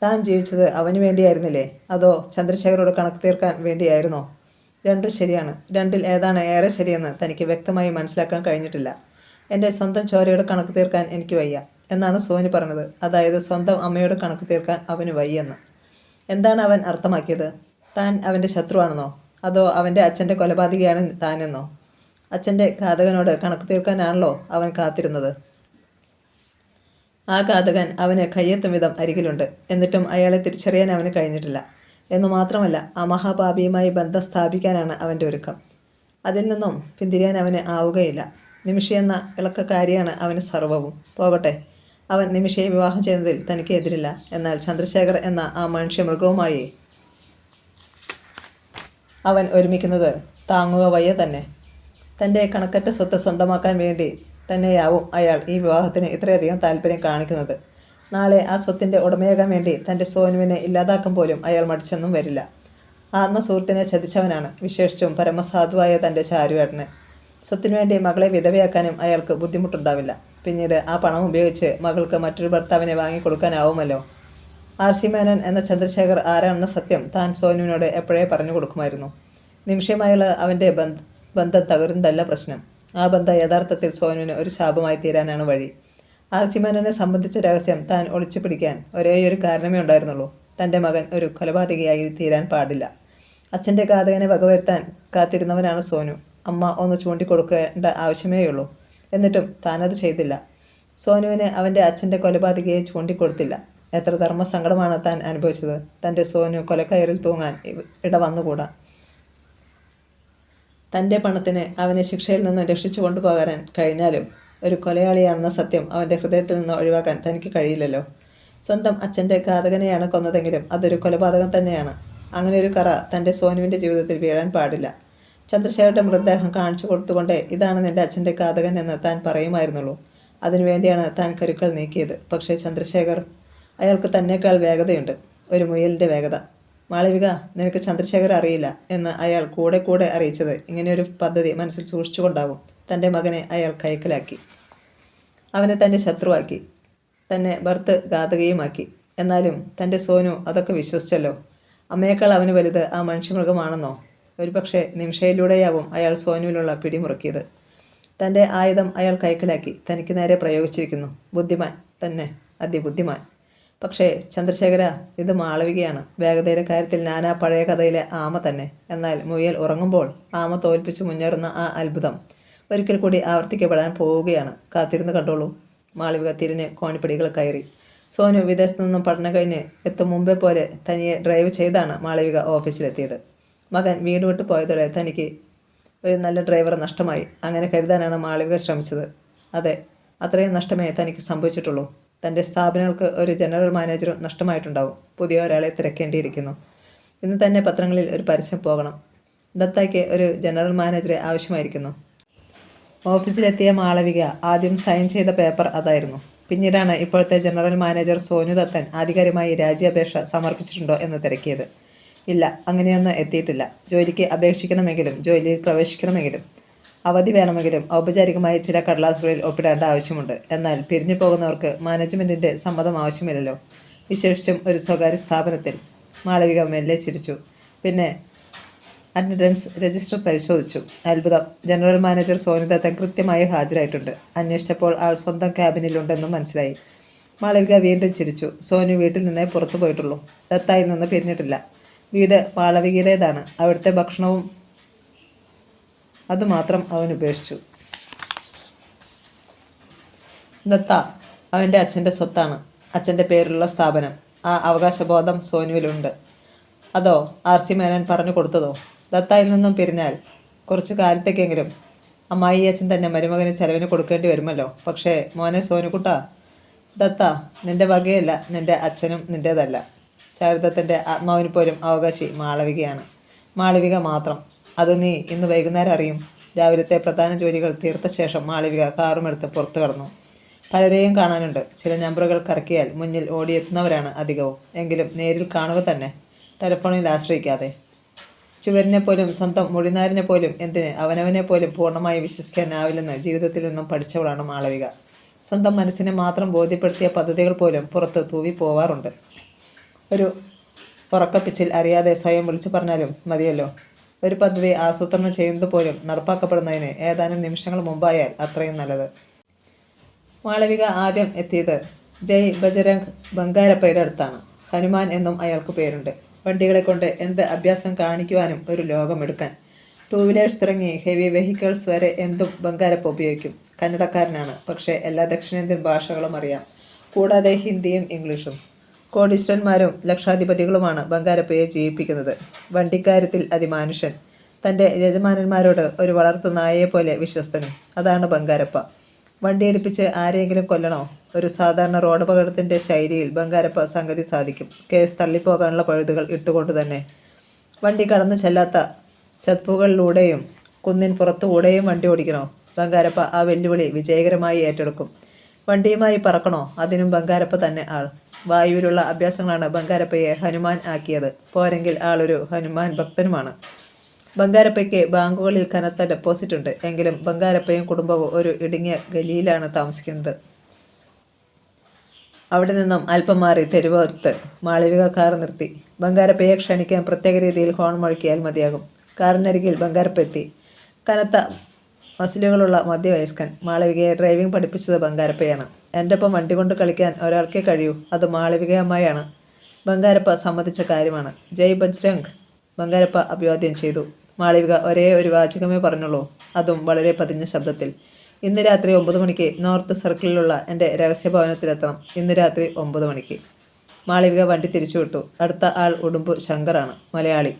താൻ ജീവിച്ചത് അവന് വേണ്ടിയായിരുന്നില്ലേ? അതോ ചന്ദ്രശേഖരോട് കണക്ക് തീർക്കാൻ വേണ്ടിയായിരുന്നോ? രണ്ടും ശരിയാണ്. രണ്ടിൽ ഏതാണ് ഏറെ ശരിയെന്ന് തനിക്ക് വ്യക്തമായി മനസ്സിലാക്കാൻ കഴിഞ്ഞിട്ടില്ല. എൻ്റെ സ്വന്തം ചോരയോട് കണക്ക് തീർക്കാൻ എനിക്ക് വയ്യ എന്നാണ് സോനു പറഞ്ഞത്. അതായത് സ്വന്തം അമ്മയോട് കണക്ക് തീർക്കാൻ അവന് വയ്യെന്ന്. എന്താണ് അവൻ അർത്ഥമാക്കിയത്? താൻ അവൻ്റെ ശത്രുവാണെന്നോ? അതോ അവൻ്റെ അച്ഛൻ്റെ കൊലപാതകയാണ് താനെന്നോ? അച്ഛൻ്റെ ഘാതകനോട് കണക്ക് തീർക്കാനാണല്ലോ അവൻ കാത്തിരുന്നത്. ആ ഘാതകൻ അവന് കയ്യെത്തും വിധം അരികിലുണ്ട്. എന്നിട്ടും അയാളെ തിരിച്ചറിയാൻ അവന് കഴിഞ്ഞിട്ടില്ല. എന്നു മാത്രമല്ല, ആ മഹാപാപിയുമായി ബന്ധം സ്ഥാപിക്കാനാണ് അവൻ്റെ ഒരുക്കം. അതിൽ നിന്നും പിന്തിരിയാൻ അവന് ആവുകയില്ല. നിമിഷ എന്ന ഇളക്കക്കാരിയാണ് അവന് സർവ്വവും. പോകട്ടെ, അവൻ നിമിഷയെ വിവാഹം ചെയ്യുന്നതിൽ തനിക്ക് എതിരില്ല. എന്നാൽ ചന്ദ്രശേഖർ എന്ന ആ മനുഷ്യമൃഗവുമായി അവൻ ഒരുമിക്കുന്നത് താങ്ങുക വയ്യ തന്നെ. തൻ്റെ കണക്കറ്റ സ്വത്ത് സ്വന്തമാക്കാൻ വേണ്ടി തന്നെയാവും അയാൾ ഈ വിവാഹത്തിന് ഇത്രയധികം താല്പര്യം കാണിക്കുന്നത്. നാളെ ആ സ്വത്തിൻ്റെ ഉടമയാകാൻ വേണ്ടി തൻ്റെ സോനുവിനെ ഇല്ലാതാക്കാൻ പോലും അയാൾ മടിച്ചെന്നും വരില്ല. ആത്മസുഹൃത്തിനെ ചതിച്ചവനാണ്, വിശേഷിച്ചും പരമസാധുവായ തൻ്റെ ചാരുവേട്ടന്. സ്വത്തിനു വേണ്ടി മകളെ വിധവയാക്കാനും അയാൾക്ക് ബുദ്ധിമുട്ടുണ്ടാവില്ല. പിന്നീട് ആ പണം ഉപയോഗിച്ച് മകൾക്ക് മറ്റൊരു ഭർത്താവിനെ വാങ്ങിക്കൊടുക്കാനാവുമല്ലോ. ആർ.സി. മേനോൻ എന്ന ചന്ദ്രശേഖർ ആരാണെന്ന സത്യം താൻ സോനുവിനോട് എപ്പോഴേ പറഞ്ഞു കൊടുക്കുമായിരുന്നു. നിമിഷയുമായുള്ള അവൻ്റെ ബന്ധം തകരുന്നതല്ല പ്രശ്നം. ആ ബന്ധം യഥാർത്ഥത്തിൽ സോനുവിന് ഒരു ശാപമായി തീരാനാണ് വഴി. ആർ.സി. മേനോനെ സംബന്ധിച്ച രഹസ്യം താൻ ഒളിച്ചു പിടിക്കാൻ ഒരേയൊരു കാരണമേ ഉണ്ടായിരുന്നുള്ളൂ. തൻ്റെ മകൻ ഒരു കൊലപാതകയായി തീരാൻ പാടില്ല. അച്ഛൻ്റെ ഘാതകനെ വകവരുത്താൻ കാത്തിരുന്നവനാണ് സോനു. അമ്മ ഒന്ന് ചൂണ്ടിക്കൊടുക്കേണ്ട ആവശ്യമേയുള്ളൂ. എന്നിട്ടും താനത് ചെയ്തില്ല. സോനുവിന് അവൻ്റെ അച്ഛൻ്റെ കൊലപാതകയെ ചൂണ്ടിക്കൊടുത്തില്ല. എത്ര ധർമ്മസങ്കടമാണ് താൻ അനുഭവിച്ചത്. തൻ്റെ സോനു കൊലക്കയറിൽ തൂങ്ങാൻ ഇട വന്നുകൂടാ. തൻ്റെ പണത്തിന് അവനെ ശിക്ഷയിൽ നിന്ന് രക്ഷിച്ചു കൊണ്ടുപോകാൻ കഴിഞ്ഞാലും ഒരു കൊലയാളിയാണെന്ന സത്യം അവൻ്റെ ഹൃദയത്തിൽ നിന്ന് ഒഴിവാക്കാൻ തനിക്ക് കഴിയില്ലല്ലോ. സ്വന്തം അച്ഛൻ്റെ ഘാതകനെയാണ് കൊന്നതെങ്കിലും അതൊരു കൊലപാതകം തന്നെയാണ്. അങ്ങനെ ഒരു കറ തൻ്റെ സോനുവിൻ്റെ ജീവിതത്തിൽ വീഴാൻ പാടില്ല. ചന്ദ്രശേഖരുടെ മൃതദേഹം കാണിച്ചു കൊടുത്തുകൊണ്ട് ഇതാണ് നിൻ്റെ അച്ഛൻ്റെ ഘാതകൻ എന്ന് താൻ പറയുമായിരുന്നുള്ളൂ. അതിനുവേണ്ടിയാണ് താൻ കരുക്കൾ നീക്കിയത്. പക്ഷേ ചന്ദ്രശേഖർ, അയാൾക്ക് തന്നേക്കാൾ വേഗതയുണ്ട്, ഒരു മുയലിൻ്റെ വേഗത. മാളവിക, നിനക്ക് ചന്ദ്രശേഖർ അറിയില്ല എന്ന് അയാൾ കൂടെ കൂടെ അറിയിച്ചത് ഇങ്ങനെയൊരു പദ്ധതി മനസ്സിൽ സൂക്ഷിച്ചുകൊണ്ടാവും. തൻ്റെ മകനെ അയാൾ കൈക്കലാക്കി. അവനെ തൻ്റെ ശത്രുവാക്കി. തന്നെ ഭർത്ത് ഘാതകയുമാക്കി. എന്നാലും തൻ്റെ സോനു അതൊക്കെ വിശ്വസിച്ചല്ലോ. അമ്മയേക്കാൾ അവന് വലുത് ആ മനുഷ്യമൃഗമാണെന്നോ? ഒരുപക്ഷെ നിമിഷയിലൂടെയാവും അയാൾ സോനുവിലുള്ള പിടിമുറുക്കിയത്. തൻ്റെ ആയുധം അയാൾ കൈക്കലാക്കി തനിക്ക് നേരെ പ്രയോഗിച്ചിരിക്കുന്നു. ബുദ്ധിമാൻ തന്നെ, അതിബുദ്ധിമാൻ. പക്ഷേ ചന്ദ്രശേഖര, ഇത് മാളവികയാണ്. വേഗതയുടെ കാര്യത്തിൽ ഞാൻ ആ പഴയ കഥയിലെ ആമ തന്നെ. എന്നാൽ മുയൽ ഉറങ്ങുമ്പോൾ ആമ തോൽപ്പിച്ച് മുന്നേറുന്ന ആ അത്ഭുതം ഒരിക്കൽ കൂടി ആവർത്തിക്കപ്പെടാൻ പോവുകയാണ്. കാത്തിരുന്ന് കണ്ടോളൂ. മാളവിക തിരിഞ്ഞ് കോണിപ്പടികൾ കയറി. സോനു വിദേശത്തു നിന്നും പഠനം കഴിഞ്ഞ് എത്തും മുമ്പേ പോലെ തനിയെ ഡ്രൈവ് ചെയ്താണ് മാളവിക ഓഫീസിലെത്തിയത്. മകൻ വീട് വിട്ടു പോയതോടെ തനിക്ക് ഒരു നല്ല ഡ്രൈവറെ നഷ്ടമായി. അങ്ങനെ കരുതാനാണ് മാളവിക ശ്രമിച്ചത്. അതെ, അത്രയും നഷ്ടമേ തനിക്ക് സംഭവിച്ചിട്ടുള്ളൂ. തൻ്റെ സ്ഥാപനങ്ങൾക്ക് ഒരു ജനറൽ മാനേജറും നഷ്ടമായിട്ടുണ്ടാവും. പുതിയ ഒരാളെ തിരക്കേണ്ടിയിരിക്കുന്നു. ഇന്ന് തന്നെ പത്രങ്ങളിൽ ഒരു പരസ്യം പോകണം. ദത്തയ്ക്ക് ഒരു ജനറൽ മാനേജറെ ആവശ്യമായിരിക്കുന്നു. ഓഫീസിലെത്തിയ മാളവിക ആദ്യം സൈൻ ചെയ്ത പേപ്പർ അതായിരുന്നു. പിന്നീടാണ് ഇപ്പോഴത്തെ ജനറൽ മാനേജർ സോനു ദത്തൻ ആധികാരികമായി രാജ്യാപേക്ഷ സമർപ്പിച്ചിട്ടുണ്ടോ എന്ന് തിരക്കിയത്. ഇല്ല, അങ്ങനെയൊന്നും എത്തിയിട്ടില്ല. ജോലിക്ക് അപേക്ഷിക്കണമെങ്കിലും ജോലിയിൽ പ്രവേശിക്കണമെങ്കിലും അവധി വേണമെങ്കിലും ഔപചാരികമായി ചില കടലാസുകളിൽ ഒപ്പിടേണ്ട ആവശ്യമുണ്ട്. എന്നാൽ പിരിഞ്ഞു പോകുന്നവർക്ക് മാനേജ്മെൻറ്റിൻ്റെ സമ്മതം ആവശ്യമില്ലല്ലോ, വിശേഷിച്ചും ഒരു സ്വകാര്യ സ്ഥാപനത്തിൽ. മാളവിക മെല്ലെ ചിരിച്ചു. പിന്നെ അറ്റൻഡൻസ് രജിസ്റ്റർ പരിശോധിച്ചു. അത്ഭുതം, ജനറൽ മാനേജർ സോനു ദത്തൻ കൃത്യമായി ഹാജരായിട്ടുണ്ട്. അന്വേഷിച്ചപ്പോൾ ആൾ സ്വന്തം ക്യാബിനിലുണ്ടെന്നും മനസ്സിലായി. മാളവിക വീണ്ടും ചിരിച്ചു. സോനു വീട്ടിൽ നിന്നേ പുറത്തു പോയിട്ടുള്ളൂ. ദത്തായിൽ നിന്ന് പിരിഞ്ഞിട്ടില്ല. വീട് മാളവികയുടേതാണ്. അവിടുത്തെ ഭക്ഷണവും അതുമാത്രം അവൻ ഉപേക്ഷിച്ചു. ദത്ത അവൻ്റെ അച്ഛൻ്റെ സ്വത്താണ്. അച്ഛൻ്റെ പേരിലുള്ള സ്ഥാപനം. ആ അവകാശബോധം സോനുവിലുണ്ട്. അതോ ആർ സി മേനോൻ പറഞ്ഞു കൊടുത്തതോ? ദത്തായിൽ നിന്നും പിരിഞ്ഞാൽ കുറച്ചു കാലത്തേക്കെങ്കിലും അമ്മായി അച്ഛൻ തന്നെ മരുമകന് ചെലവിന് കൊടുക്കേണ്ടി വരുമല്ലോ. പക്ഷേ മോനെ സോനുകുട്ട, ദത്ത നിന്റെ വകയല്ല, നിന്റെ അച്ഛനും നിൻ്റേതല്ല. ചാരുദത്തൻ്റെ ആത്മാവിന് പോലും അവകാശി മാളവികയാണ്. മാളവിക മാത്രം. അത് നീ ഇന്ന് വൈകുന്നേരം അറിയും. രാവിലത്തെ പ്രധാന ജോലികൾ തീർത്ത ശേഷം മാളവിക കാറുമെടുത്ത് പുറത്തു കടന്നു. പലരെയും കാണാനുണ്ട്. ചില നമ്പറുകൾ കറക്കിയാൽ മുന്നിൽ ഓടിയെത്തുന്നവരാണ് അധികവും. എങ്കിലും നേരിൽ കാണുക തന്നെ, ടെലിഫോണിൽ ആശ്രയിക്കാതെ. ചുവരിനെ പോലും സ്വന്തം മുടിനാരിനെ പോലും എന്തിന് അവനവനെ പോലും പൂർണ്ണമായി വിശ്വസിക്കാനാവില്ലെന്ന് ജീവിതത്തിൽ നിന്നും പഠിച്ചവളാണ് മാളവിക. സ്വന്തം മനസ്സിനെ മാത്രം ബോധ്യപ്പെടുത്തിയ പദ്ധതികൾ പോലും പുറത്ത് തൂവി പോവാറുണ്ട്. ഒരു ഉറക്കപ്പിച്ചിൽ അറിയാതെ സ്വയം വിളിച്ചു പറഞ്ഞാലും മതിയല്ലോ. ഒരു പദ്ധതി ആസൂത്രണം ചെയ്യുന്നത് പോലും നടപ്പാക്കപ്പെടുന്നതിന് ഏതാനും നിമിഷങ്ങൾ മുമ്പായാൽ അത്രയും നല്ലത്. മാളവിക ആദ്യം എത്തിയത് ജയ് ബജരംഗ് ബംഗാരപ്പയുടെ അടുത്താണ്. ഹനുമാൻ എന്നും അയാൾക്ക് പേരുണ്ട്. വണ്ടികളെ കൊണ്ട് എന്ത് അഭ്യാസം കാണിക്കുവാനും ഒരു ലോകമെടുക്കാൻ. ടൂ വീലേഴ്സ് തുടങ്ങി ഹെവി വെഹിക്കിൾസ് വരെ എന്തും ബംഗാരപ്പ ഉപയോഗിക്കും. കന്നഡക്കാരനാണ്. പക്ഷേ എല്ലാ ദക്ഷിണേന്ത്യൻ ഭാഷകളും അറിയാം. കൂടാതെ ഹിന്ദിയും ഇംഗ്ലീഷും. കോടീശ്വരന്മാരും ലക്ഷാധിപതികളുമാണ് ബംഗാരപ്പയെ ജീവിപ്പിക്കുന്നത്. വണ്ടിക്കാര്യത്തിൽ അതിമാനുഷ്യൻ. തൻ്റെ യജമാനന്മാരോട് ഒരു വളർത്തു നായയെപ്പോലെ വിശ്വസ്തനും. അതാണ് ബംഗാരപ്പ. വണ്ടിയെടുപ്പിച്ച് ആരെയെങ്കിലും കൊല്ലണോ? ഒരു സാധാരണ റോഡപകടത്തിൻ്റെ ശൈലിയിൽ ബംഗാരപ്പ സംഗതി സാധിക്കും. കേസ് തള്ളിപ്പോകാനുള്ള പഴുതുകൾ ഇട്ടുകൊണ്ട് തന്നെ. വണ്ടി കടന്നു ചെല്ലാത്ത ചതുപ്പുകളിലൂടെയും കുന്നിൻ പുറത്തുകൂടെയും വണ്ടി ഓടിക്കണോ? ബംഗാരപ്പ ആ വെല്ലുവിളി വിജയകരമായി ഏറ്റെടുക്കും. വണ്ടിയുമായി പറക്കണോ? അതിനും ബംഗാരപ്പ തന്നെ ആൾ. വായുവിലുള്ള അഭ്യാസങ്ങളാണ് ബംഗാരപ്പയെ ഹനുമാൻ ആക്കിയത്. പോരെങ്കിൽ ആളൊരു ഹനുമാൻ ഭക്തനുമാണ്. ബംഗാരപ്പയ്ക്ക് ബാങ്കുകളിൽ കനത്ത ഡെപ്പോസിറ്റ് ഉണ്ട്. എങ്കിലും ബംഗാരപ്പയും കുടുംബവും ഒരു ഇടുങ്ങിയ ഗലിയിലാണ് താമസിക്കുന്നത്. അവിടെ നിന്നും അല്പം മാറി തെരുവോരത്ത് മാളവിക കാർ നിർത്തി. ബംഗാരപ്പയെ ക്ഷണിക്കാൻ പ്രത്യേക രീതിയിൽ ഹോൺ മുഴക്കിയാൽ മതിയാകും. കാറിനരികിൽ ബംഗാരപ്പ എത്തി. കനത്ത മസിലുകളുള്ള മധ്യവയസ്കൻ. മാളവികയെ ഡ്രൈവിംഗ് പഠിപ്പിച്ചത് ബംഗാരപ്പയാണ്. എൻ്റെ ഒപ്പം വണ്ടി കൊണ്ട് കളിക്കാൻ ഒരാൾക്കേ കഴിയൂ. അത് മാളവികയമ്മയാണ്. ബംഗാരപ്പ സമ്മതിച്ച കാര്യമാണ്. ജയ് ബജ്രംഗ്, ബംഗാരപ്പ അഭിവാദ്യം ചെയ്തു. മാളവിക ഒരേ ഒരു വാചകമേ പറഞ്ഞുള്ളൂ, അതും വളരെ പതിഞ്ഞ ശബ്ദത്തിൽ. ഇന്ന് രാത്രി 9 മണിക്ക് നോർത്ത് സർക്കിളിലുള്ള എൻ്റെ രഹസ്യഭവനത്തിലെത്തണം. ഇന്ന് രാത്രി 9 മണിക്ക്. മാളവിക വണ്ടി തിരിച്ചുവിട്ടു. അടുത്ത ആൾ ഉടുമ്പ് ശങ്കറാണ്. മലയാളി.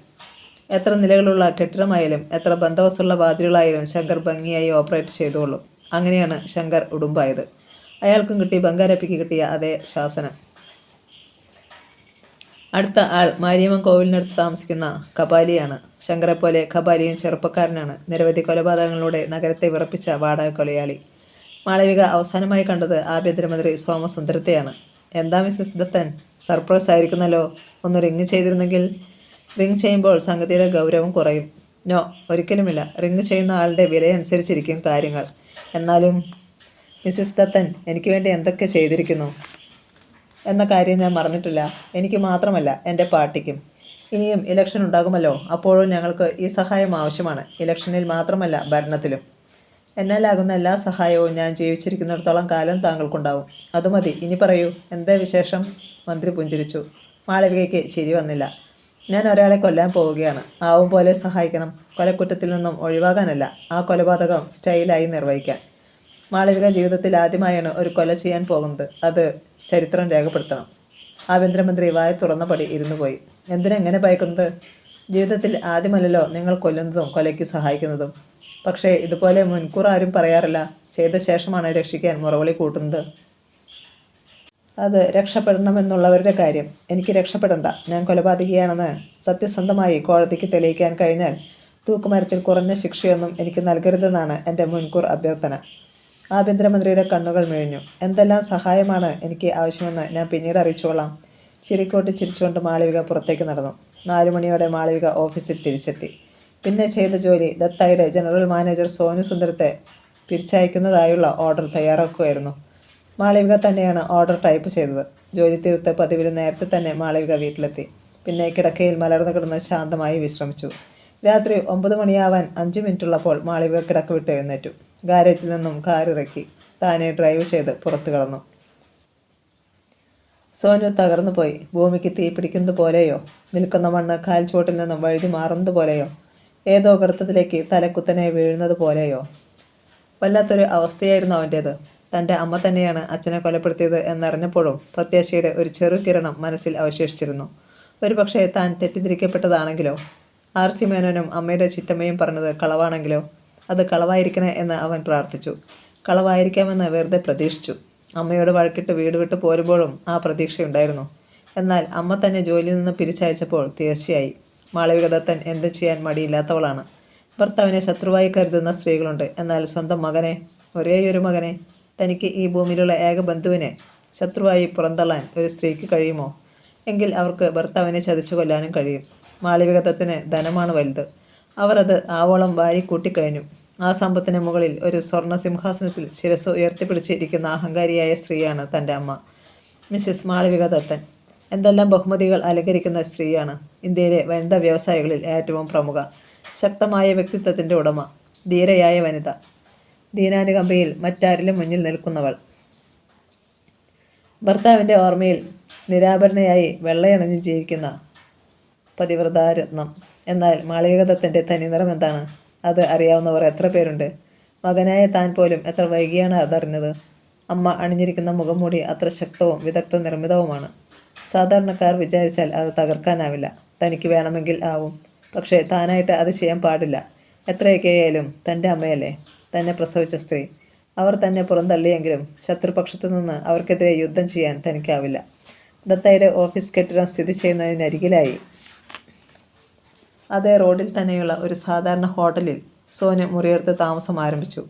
എത്ര നിലകളുള്ള കെട്ടിടമായാലും എത്ര ബന്ധവസ്തുള്ള വാതിലുകളായാലും ശങ്കർ ഭംഗിയായി ഓപ്പറേറ്റ് ചെയ്തുകൊള്ളും. അങ്ങനെയാണ് ശങ്കർ ഉടുമ്പായത്. അയാൾക്കും കിട്ടി ബംഗാരപ്പയ്ക്ക് കിട്ടിയ അതേ ശാസനം. അടുത്ത ആൾ മാരിയമ്മൻ കോവിലിനടുത്ത് താമസിക്കുന്ന കപാലിയാണ്. ശങ്കരെപ്പോലെ കപാലിയും ചെറുപ്പക്കാരനാണ്. നിരവധി കൊലപാതകങ്ങളിലൂടെ നഗരത്തെ വിറപ്പിച്ച വാടക കൊലയാളി. മാളവിക അവസാനമായി കണ്ടത് ആഭ്യന്തരമന്ത്രി സോമസുന്ദരത്തെയാണ്. എന്താ മിസ്സസ് ദത്തൻ, സർപ്രൈസ് ആയിരിക്കുന്നല്ലോ. ഒന്ന് റിങ് ചെയ്തിരുന്നെങ്കിൽ. റിങ് ചെയ്യുമ്പോൾ സംഗതിയുടെ ഗൗരവം കുറയും. നോ, ഒരിക്കലുമില്ല. റിങ് ചെയ്യുന്ന ആളുടെ വിലയനുസരിച്ചിരിക്കും കാര്യങ്ങൾ. എന്നാലും മിസ്സസ് ദത്തൻ എനിക്ക് വേണ്ടി എന്തൊക്കെ ചെയ്തിരിക്കുന്നു എന്ന കാര്യം ഞാൻ മറന്നിട്ടില്ല. എനിക്ക് മാത്രമല്ല, എൻ്റെ പാർട്ടിക്കും. ഇനിയും ഇലക്ഷൻ ഉണ്ടാകുമല്ലോ. അപ്പോഴും ഞങ്ങൾക്ക് ഈ സഹായം ആവശ്യമാണ്. ഇലക്ഷനിൽ മാത്രമല്ല, ഭരണത്തിലും. എന്നാലാകുന്ന എല്ലാ സഹായവും ഞാൻ ജീവിച്ചിരിക്കുന്നിടത്തോളം കാലം താങ്കൾക്കുണ്ടാവും. അത് മതി. ഇനി പറയൂ, എന്താ വിശേഷം? മന്ത്രി പുഞ്ചിരിച്ചു. മാളവികയ്ക്ക് ചിരി വന്നില്ല. ഞാൻ ഒരാളെ കൊല്ലാൻ പോവുകയാണ്. ആവും പോലെ സഹായിക്കണം. കൊലക്കുറ്റത്തിൽ നിന്നും ഒഴിവാകാനല്ല, ആ കൊലപാതകം സ്റ്റൈലായി നിർവഹിക്കാൻ. മാളവിക ജീവിതത്തിൽ ആദ്യമായാണ് ഒരു കൊല ചെയ്യാൻ പോകുന്നത്. അത് ചരിത്രം രേഖപ്പെടുത്തണം. ആഭ്യന്തരമന്ത്രി വായ തുറന്നപടി ഇരുന്നു പോയി. എന്തിനെങ്ങനെ ഭയക്കുന്നത്? ജീവിതത്തിൽ ആദ്യമല്ലല്ലോ നിങ്ങൾ കൊല്ലുന്നതും കൊലയ്ക്ക് സഹായിക്കുന്നതും. പക്ഷേ ഇതുപോലെ മുൻകൂർ ആരും പറയാറില്ല. ചെയ്ത ശേഷമാണ് രക്ഷിക്കാൻ മുറവിളി കൂട്ടുന്നത്. അത് രക്ഷപ്പെടണമെന്നുള്ളവരുടെ കാര്യം. എനിക്ക് രക്ഷപ്പെടണ്ട. ഞാൻ കൊലപാതകിയാണെന്ന് സത്യസന്ധമായി കോടതിക്ക് തെളിയിക്കാൻ കഴിഞ്ഞാൽ തൂക്കുമരത്തിൽ കുറഞ്ഞ ശിക്ഷയൊന്നും എനിക്ക് നൽകരുതെന്നാണ് എൻ്റെ മുൻകൂർ അഭ്യർത്ഥന. ആഭ്യന്തരമന്ത്രിയുടെ കണ്ണുകൾ മിഴിഞ്ഞു. എന്തെല്ലാം സഹായമാണ് എനിക്ക് ആവശ്യമെന്ന് ഞാൻ പിന്നീട് അറിയിച്ചുകൊള്ളാം. ചിരിക്കോട്ടി ചിരിച്ചുകൊണ്ട് മാളവിക പുറത്തേക്ക് നടന്നു. 4 മണിയോടെ മാളവിക ഓഫീസിൽ തിരിച്ചെത്തി. പിന്നെ ചെയ്ത ജോലി ദത്തയുടെ ജനറൽ മാനേജർ സോനു സുന്ദരത്തെ പിരിച്ചയക്കുന്നതായുള്ള ഓർഡർ തയ്യാറാക്കുകയായിരുന്നു. മാളവിക തന്നെയാണ് ഓർഡർ ടൈപ്പ് ചെയ്തത്. ജോലി തീർത്ത് പതിവിൽ നേരത്തെ തന്നെ മാളവിക വീട്ടിലെത്തി. പിന്നെ കിടക്കയിൽ മലർന്നു കിടന്ന് ശാന്തമായി വിശ്രമിച്ചു. രാത്രി 9 മണിയാവാൻ 5 മിനിറ്റുള്ളപ്പോൾ മാളവിക കിടക്ക വിട്ട് എഴുന്നേറ്റു. ഗാരേജിൽ നിന്നും കാറിറക്കി താനെ ഡ്രൈവ് ചെയ്ത് പുറത്തു കടന്നു. സോനു തകർന്നു പോയി. ഭൂമിക്ക് തീ പിടിക്കുന്നത് പോലെയോ, നിൽക്കുന്ന മണ്ണ് കാൽച്ചുവട്ടിൽ നിന്നും വഴുതി മാറുന്നത് പോലെയോ, ഏതോ ഗർത്തത്തിലേക്ക് തലക്കുത്തനെ വീഴുന്നത് പോലെയോ. വല്ലാത്തൊരു അവസ്ഥയായിരുന്നു അവൻ്റേത്. തൻ്റെ അമ്മ തന്നെയാണ് അച്ഛനെ കൊലപ്പെടുത്തിയത് എന്നറിഞ്ഞപ്പോഴും പ്രത്യാശയുടെ ഒരു ചെറു കിരണം മനസ്സിൽ അവശേഷിച്ചിരുന്നു. ഒരുപക്ഷെ താൻ തെറ്റിദ്ധരിക്കപ്പെട്ടതാണെങ്കിലോ? RC മേനോനും അമ്മയുടെ ചിറ്റമ്മയും പറഞ്ഞത് കളവാണെങ്കിലോ? അത് കളവായിരിക്കണേ എന്ന് അവൻ പ്രാർത്ഥിച്ചു. കളവായിരിക്കാമെന്ന് വെറുതെ പ്രതീക്ഷിച്ചു. അമ്മയോട് വഴക്കിട്ട് വീട് വിട്ട് പോരുമ്പോഴും ആ പ്രതീക്ഷയുണ്ടായിരുന്നു. എന്നാൽ അമ്മ തന്നെ ജോലിയിൽ നിന്ന് പിരിച്ചയച്ചപ്പോൾ തീർച്ചയായി. മാളവിക ദത്തൻ എന്തും ചെയ്യാൻ മടിയില്ലാത്തവളാണ്. ഭർത്താവിനെ ശത്രുവായി കരുതുന്ന സ്ത്രീകളുണ്ട്. എന്നാൽ സ്വന്തം മകനെ, ഒരേയൊരു മകനെ, തനിക്ക് ഈ ഭൂമിയിലുള്ള ഏക ബന്ധുവിനെ ശത്രുവായി പുറന്തള്ളാൻ ഒരു സ്ത്രീക്ക് കഴിയുമോ? എങ്കിൽ അവർക്ക് ഭർത്താവിനെ ചതിച്ചു കൊല്ലാനും കഴിയും. മാളവിക ദത്തന് ധനമാണ് വലുത്. അവർ അത് ആവോളം വാരി കൂട്ടിക്കഴിഞ്ഞു. ആ സമ്പത്തിന് മുകളിൽ ഒരു സ്വർണ്ണ സിംഹാസനത്തിൽ ശിരസ് ഉയർത്തിപ്പിടിച്ച് ഇരിക്കുന്ന അഹങ്കാരിയായ സ്ത്രീയാണ് തൻ്റെ അമ്മ, മിസ്സിസ് മാളവിക ദത്തൻ. എന്തെല്ലാം ബഹുമതികൾ അലങ്കരിക്കുന്ന സ്ത്രീയാണ്. ഇന്ത്യയിലെ വനിതാ വ്യവസായികളിൽ ഏറ്റവും പ്രമുഖ, ശക്തമായ വ്യക്തിത്വത്തിൻ്റെ ഉടമ, ധീരയായ വനിത, ദീനാനുകമ്പയിൽ മറ്റാരിലും മുന്നിൽ നിൽക്കുന്നവൾ. ഭർത്താവിൻ്റെ ഓർമ്മയിൽ നിരാഭരണയായി വെള്ളയണിഞ്ഞ് ജീവിക്കുന്ന പതിവ്രതാരത്നം. എന്നാൽ മാളവിക ദത്തൻ്റെ തനിനിറം എന്താണ്? അത് അറിയാവുന്നവർ എത്ര പേരുണ്ട്? മകനായ താൻ പോലും എത്ര വൈകിയാണ് അതറിഞ്ഞത്. അമ്മ അണിഞ്ഞിരിക്കുന്ന മുഖംമൂടി അത്ര ശക്തവും വിദഗ്ധ നിർമ്മിതവുമാണ്. സാധാരണക്കാർ വിചാരിച്ചാൽ അത് തകർക്കാനാവില്ല. തനിക്ക് വേണമെങ്കിൽ ആവും. പക്ഷേ താനായിട്ട് അത് ചെയ്യാൻ പാടില്ല. എത്രയൊക്കെയായാലും തൻ്റെ അമ്മയല്ലേ, തന്നെ പ്രസവിച്ച സ്ത്രീ. അവർ തന്നെ പുറന്തള്ളിയെങ്കിലും ശത്രുപക്ഷത്തു നിന്ന് അവർക്കെതിരെ യുദ്ധം ചെയ്യാൻ തനിക്കാവില്ല. ദത്തയുടെ ഓഫീസ് കെട്ടിടം സ്ഥിതി ചെയ്യുന്നതിനരികിലായി അതേ റോഡിൽ തന്നെയുള്ള ഒരു സാധാരണ ഹോട്ടലിൽ സോനു മുറിയെടുത്ത് താമസം ആരംഭിച്ചു.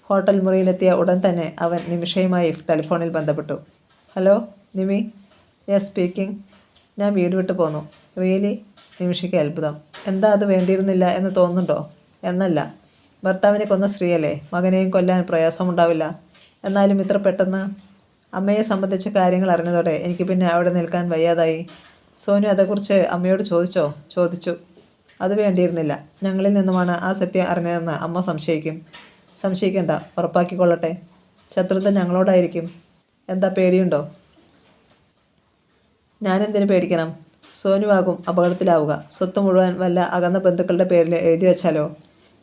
ഹോട്ടൽ മുറിയിലെത്തിയ ഉടൻ തന്നെ അവൻ നിമിഷയുമായി ടെലിഫോണിൽ ബന്ധപ്പെട്ടു. ഹലോ നിമി. Yes speaking. ഞാൻ വീട് വിട്ടു പോന്നു. റിയലി? നിമിഷയ്ക്ക് അത്ഭുതം. എന്താ അത് വേണ്ടിയിരുന്നില്ല എന്ന് തോന്നുന്നുണ്ടോ? എന്നല്ല, ഭർത്താവിനെ കൊന്ന സ്ത്രീയല്ലേ, മകനെയും കൊല്ലാൻ പ്രയാസമുണ്ടാവില്ല. എന്നാലും ഇത്ര പെട്ടെന്ന്? അമ്മയെ സംബന്ധിച്ച കാര്യങ്ങൾ അറിഞ്ഞതോടെ എനിക്ക് പിന്നെ അവിടെ നിൽക്കാൻ വയ്യാതായി. സോനു അതേക്കുറിച്ച് അമ്മയോട് ചോദിച്ചോ? ചോദിച്ചു. അത് വേണ്ടിയിരുന്നില്ല. ഞങ്ങളിൽ നിന്നുമാണ് ആ സത്യം അറിഞ്ഞതെന്ന് അമ്മ സംശയിക്കും. സംശയിക്കേണ്ട, ഉറപ്പാക്കിക്കൊള്ളട്ടെ. ശത്രുത ഞങ്ങളോടായിരിക്കും. എന്താ പേടിയുണ്ടോ? ഞാനെന്തിനു പേടിക്കണം? സോനുവാകും അപകടത്തിലാവുക. സ്വത്ത് മുഴുവൻ വല്ല അകന്ന ബന്ധുക്കളുടെ പേരിൽ എഴുതി വെച്ചാലോ?